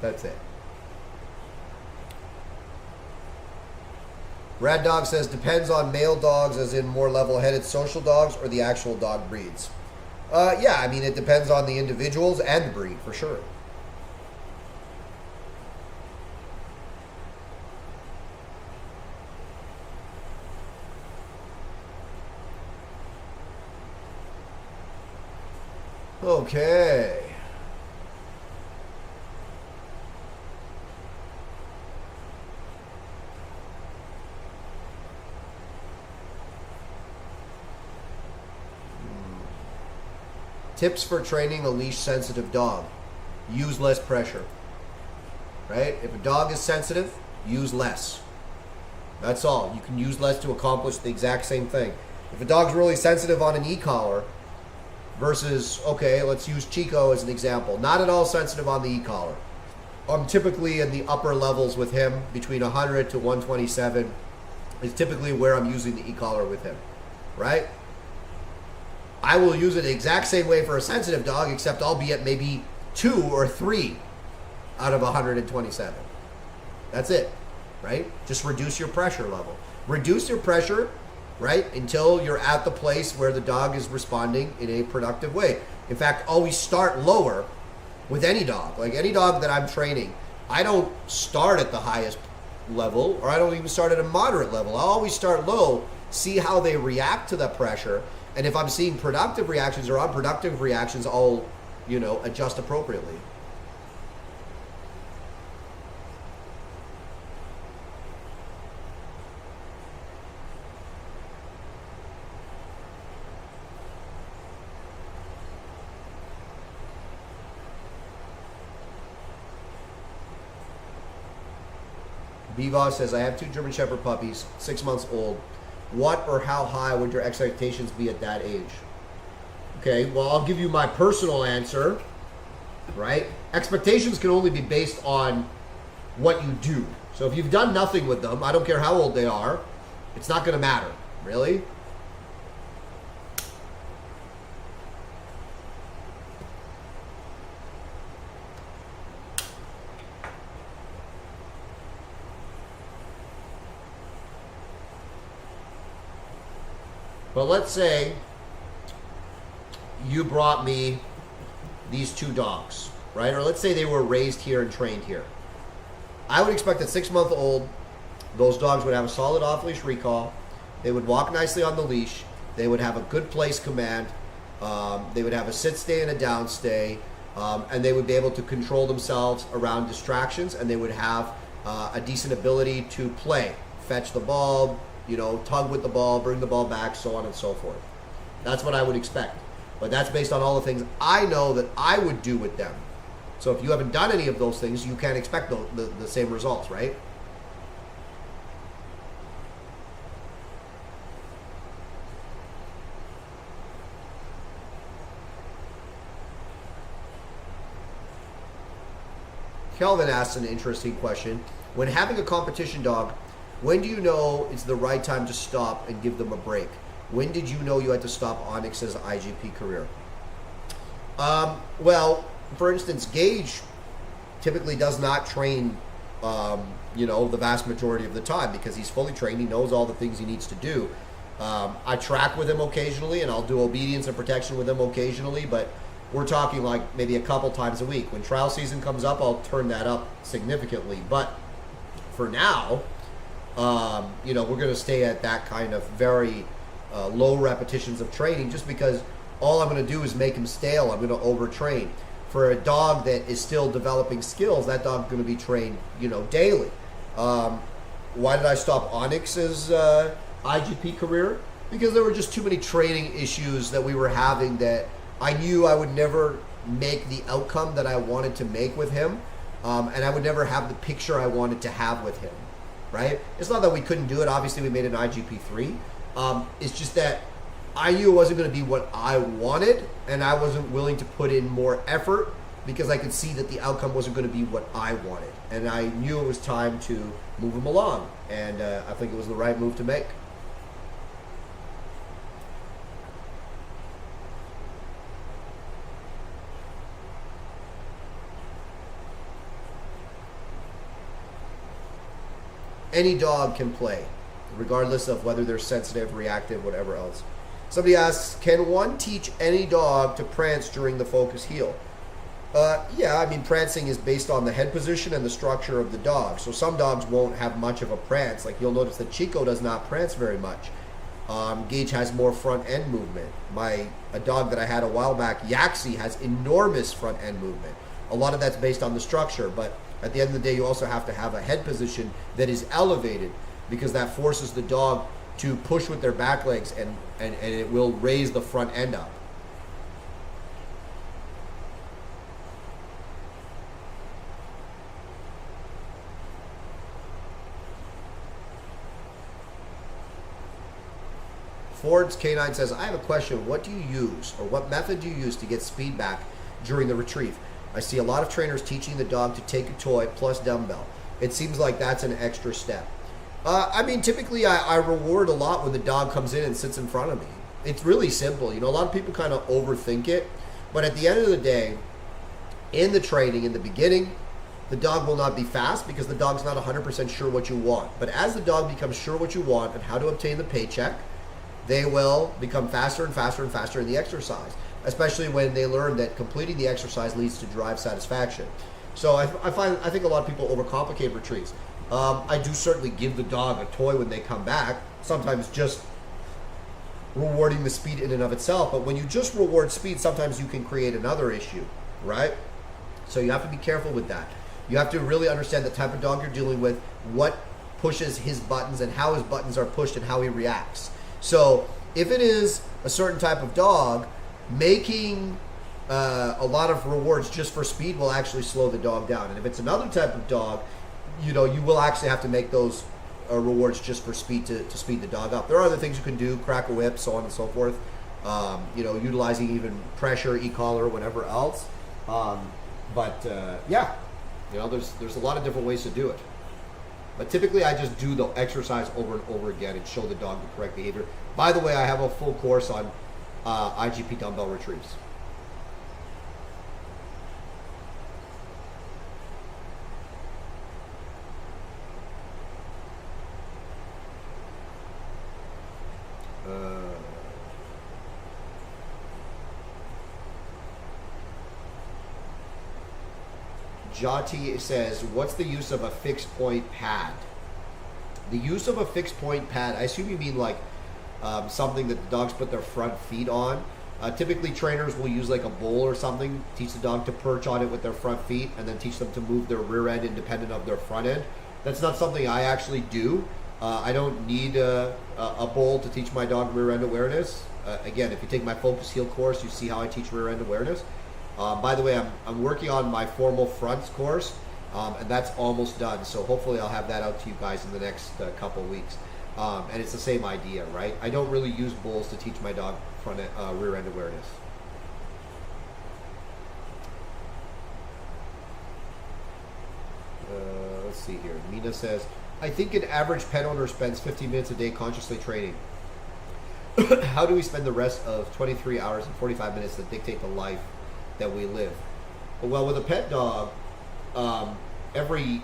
That's it. Rad Dog says, depends on male dogs, as in more level-headed social dogs, or the actual dog breeds. Yeah, I mean, it depends on the individuals and the breed, for sure. Okay. Tips for training a leash-sensitive dog. Use less pressure. Right? If a dog is sensitive, use less. That's all. You can use less to accomplish the exact same thing. If a dog's really sensitive on an e-collar versus, okay, let's use Chico as an example. Not at all sensitive on the e-collar. I'm typically in the upper levels with him, between 100 to 127 is typically where I'm using the e-collar with him. Right? I will use it the exact same way for a sensitive dog, except I'll be at maybe 2 or 3 out of 127. That's it, right? Just reduce your pressure level. Reduce your pressure, right, until you're at the place where the dog is responding in a productive way. In fact, always start lower with any dog. Like any dog that I'm training, I don't start at the highest level, or I don't even start at a moderate level. I'll always start low, see how they react to that pressure. And if I'm seeing productive reactions or unproductive reactions, I'll, adjust appropriately. Bivas says, I have 2 German Shepherd puppies, 6 months old. What or how high would your expectations be at that age? Okay, well, I'll give you my personal answer, right? Expectations can only be based on what you do. So if you've done nothing with them, I don't care how old they are, it's not going to matter, really. But let's say you brought me these 2 dogs, right? Or let's say they were raised here and trained here. I would expect at 6-month-old, those dogs would have a solid off-leash recall. They would walk nicely on the leash. They would have a good place command. They would have a sit stay and a down stay. And they would be able to control themselves around distractions. And they would have a decent ability to play, fetch the ball, tug with the ball, bring the ball back, so on and so forth. That's what I would expect. But that's based on all the things I know that I would do with them. So if you haven't done any of those things, you can't expect the same results, right? Kelvin asks an interesting question. When having a competition dog, when do you know it's the right time to stop and give them a break? When did you know you had to stop Onyx's IGP career? Well, for instance, Gage typically does not train, the vast majority of the time because he's fully trained. He knows all the things he needs to do. I track with him occasionally, and I'll do obedience and protection with him occasionally, but we're talking like maybe a couple times a week. When trial season comes up, I'll turn that up significantly. But for now, we're going to stay at that kind of very low repetitions of training just because all I'm going to do is make him stale. I'm going to overtrain. For a dog that is still developing skills, that dog's going to be trained, daily. Why did I stop Onyx's IGP career? Because there were just too many training issues that we were having that I knew I would never make the outcome that I wanted to make with him, and I would never have the picture I wanted to have with him, right? It's not that we couldn't do it. Obviously, we made an IGP3. It's just that I knew it wasn't going to be what I wanted, and I wasn't willing to put in more effort because I could see that the outcome wasn't going to be what I wanted. And I knew it was time to move him along, and I think it was the right move to make. Any dog can play, regardless of whether they're sensitive, reactive, whatever else. Somebody asks, can one teach any dog to prance during the focus heel? Yeah, I mean, prancing is based on the head position and the structure of the dog. So some dogs won't have much of a prance. Like you'll notice that Chico does not prance very much. Gage has more front end movement. A dog that I had a while back, Yaxie, has enormous front end movement. A lot of that's based on the structure, but at the end of the day, you also have to have a head position that is elevated because that forces the dog to push with their back legs and it will raise the front end up. Ford's Canine says, I have a question. What do you use or what method do you use to get speed back during the retrieve? I see a lot of trainers teaching the dog to take a toy plus dumbbell. It seems like that's an extra step. I mean, typically I reward a lot when the dog comes in and sits in front of me. It's really simple. You know, a lot of people kind of overthink it. But at the end of the day, in the training, in the beginning, the dog will not be fast because the dog's not 100% sure what you want. But as the dog becomes sure what you want and how to obtain the paycheck, they will become faster and faster and faster in the exercise, especially when they learn that completing the exercise leads to drive satisfaction. So I think a lot of people overcomplicate retrieves. I do certainly give the dog a toy when they come back, sometimes just rewarding the speed in and of itself. But when you just reward speed, sometimes you can create another issue, right? So you have to be careful with that. You have to really understand the type of dog you're dealing with, what pushes his buttons and how his buttons are pushed and how he reacts. So if it is a certain type of dog, making a lot of rewards just for speed will actually slow the dog down. And if it's another type of dog, you know, you will actually have to make those rewards just for speed to speed the dog up. There are other things you can do, crack a whip, so on and so forth. You know, utilizing even pressure, e-collar, whatever else. Yeah, you know, there's a lot of different ways to do it. But typically I just do the exercise over and over again and show the dog the correct behavior. By the way, I have a full course on IGP dumbbell retrieves. Jati says, what's the use of a fixed point pad? The use of a fixed point pad, I assume you mean like something that the dogs put their front feet on. Typically trainers will use like a bowl or something, teach the dog to perch on it with their front feet, and then teach them to move their rear end independent of their front end. That's not something I actually do. I don't need a bowl to teach my dog rear end awareness. Again, if you take my Focus Heel course, you see how I teach rear end awareness. By the way, I'm working on my formal fronts course, and that's almost done. So hopefully I'll have that out to you guys in the next couple of weeks. And it's the same idea, right? I don't really use bowls to teach my dog rear end awareness. Let's see here. Mina says, I think an average pet owner spends 15 minutes a day consciously training. How do we spend the rest of 23 hours and 45 minutes that dictate the life that we live? Well, with a pet dog, every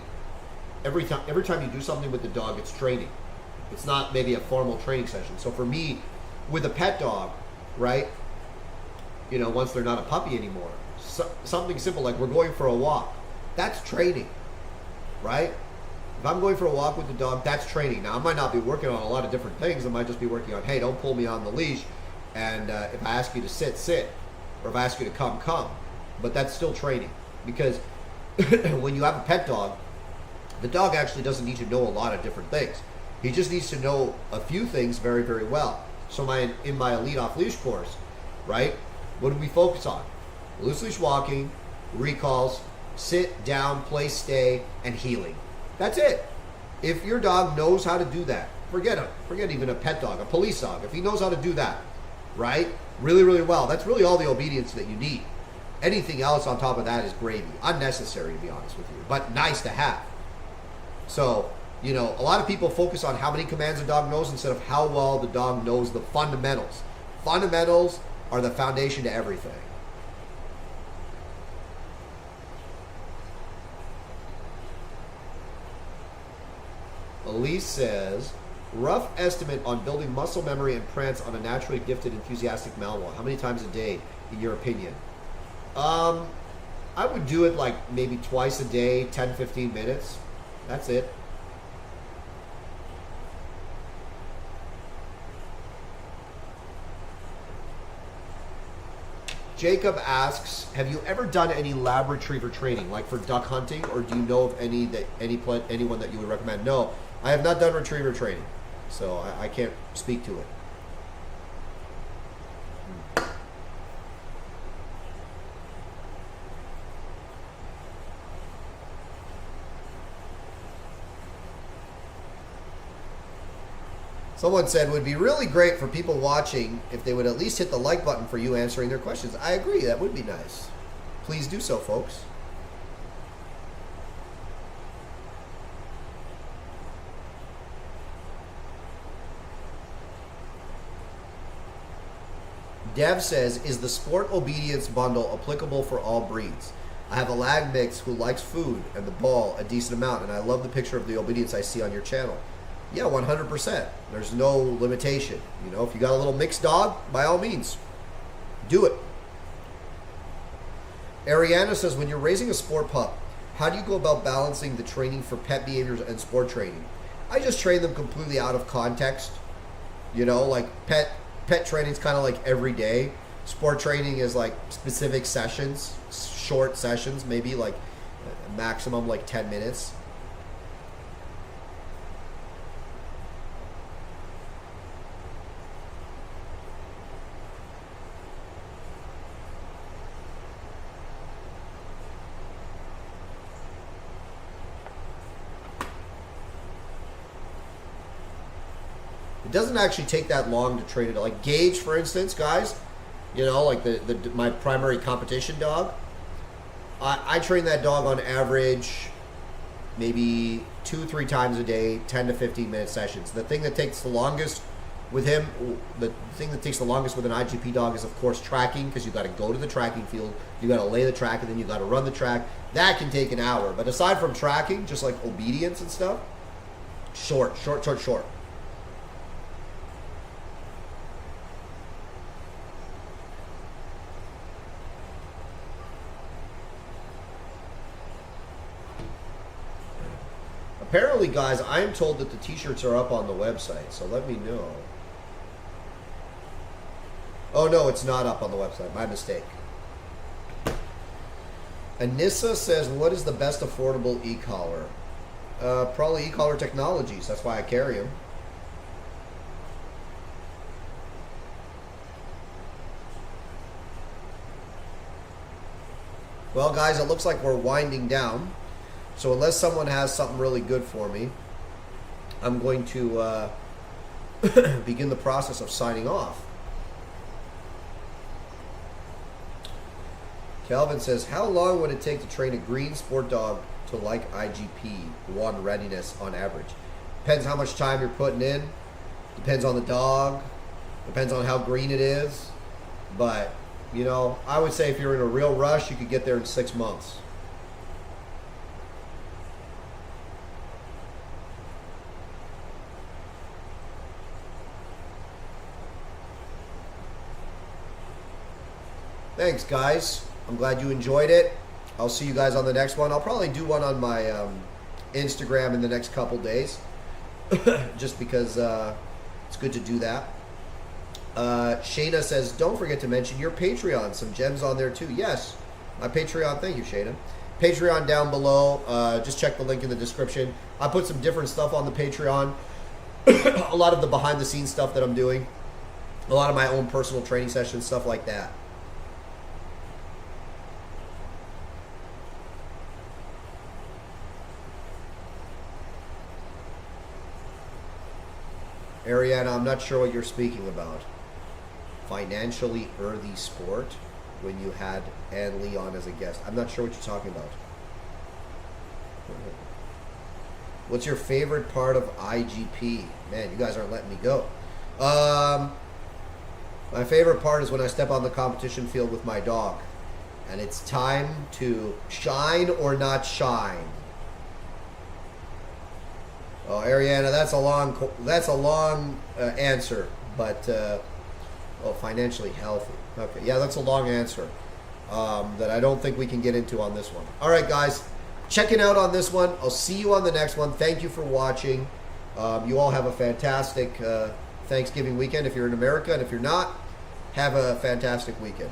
time you do something with the dog, it's training. It's not maybe a formal training session. So for me, with a pet dog, right, you know, once they're not a puppy anymore, something simple like we're going for a walk, that's training, right? If I'm going for a walk with the dog, that's training. Now, I might not be working on a lot of different things. I might just be working on, hey, don't pull me on the leash. And if I ask you to sit, sit. Or if I ask you to come, come. But that's still training. Because when you have a pet dog, the dog actually doesn't need to know a lot of different things. He just needs to know a few things very, very well. So in my Elite Off Leash course, right, What do we focus on? Loose leash walking, recalls, sit, down, play, stay, and heeling. That's it. If your dog knows how to do that, forget even a pet dog, a police dog. If he knows how to do that, right, really, really well, that's really all the obedience that you need. Anything else on top of that is gravy. Unnecessary, to be honest with you, but nice to have. So, you know, a lot of people focus on how many commands a dog knows instead of how well the dog knows the fundamentals. Fundamentals are the foundation to everything. Elise says, rough estimate on building muscle memory and prance on a naturally gifted, enthusiastic Malinois. How many times a day, in your opinion? I would do it like maybe twice a day, 10, 15 minutes. That's it. Jacob asks, have you ever done any lab retriever training, like for duck hunting, or do you know of anyone that you would recommend? No, I have not done retriever training, so I can't speak to it. Someone said it would be really great for people watching if they would at least hit the like button for you answering their questions. I agree, that would be nice. Please do so, folks. Dev says, is the sport obedience bundle applicable for all breeds? I have a lag mix who likes food and the ball a decent amount, and I love the picture of the obedience I see on your channel. Yeah, 100%. There's no limitation. You know, if you got a little mixed dog, by all means, do it. Ariana says, when you're raising a sport pup, how do you go about balancing the training for pet behaviors and sport training? I just train them completely out of context. You know, like pet training is kind of like every day. Sport training is like specific sessions, short sessions, maybe like maximum like 10 minutes. It doesn't actually take that long to train it. Like Gage, for instance, guys, you know, like my primary competition dog, I train that dog on average maybe 2-3 times a day, 10 to 15 minute sessions. The thing that takes the longest with him, the thing that takes the longest with an IGP dog is, of course, tracking, because you got to go to the tracking field, you got to lay the track, and then you got to run the track. That can take an hour. But aside from tracking, just like obedience and stuff, short. Apparently, guys, I am told that the t-shirts are up on the website, so let me know. Oh, no, it's not up on the website. My mistake. Anissa says, what is the best affordable e-collar? Probably e-collar technologies. That's why I carry them. Well, guys, it looks like we're winding down. So unless someone has something really good for me, I'm going to begin the process of signing off. Calvin says, how long would it take to train a green sport dog to like IGP 1 readiness on average? Depends how much time you're putting in. Depends on the dog. Depends on how green it is. But, you know, I would say if you're in a real rush, you could get there in 6 months. Thanks, guys. I'm glad you enjoyed it. I'll see you guys on the next one. I'll probably do one on my Instagram in the next couple days, just because it's good to do that. Shayna says, don't forget to mention your Patreon. Some gems on there too. Yes, my Patreon. Thank you, Shayna. Patreon down below. Just check the link in the description. I put some different stuff on the Patreon. A lot of the behind the scenes stuff that I'm doing. A lot of my own personal training sessions, stuff like that. Ariana, I'm not sure what you're speaking about. Financially earthy sport when you had Ann Lee on as a guest. I'm not sure what you're talking about. What's your favorite part of IGP? Man, you guys aren't letting me go. My favorite part is when I step on the competition field with my dog. And it's time to shine or not shine. Oh, Ariana, that's a long answer, but financially healthy. Okay, yeah, that's a long answer that I don't think we can get into on this one. All right, guys, check it out on this one. I'll see you on the next one. Thank you for watching. You all have a fantastic Thanksgiving weekend if you're in America, and if you're not, have a fantastic weekend.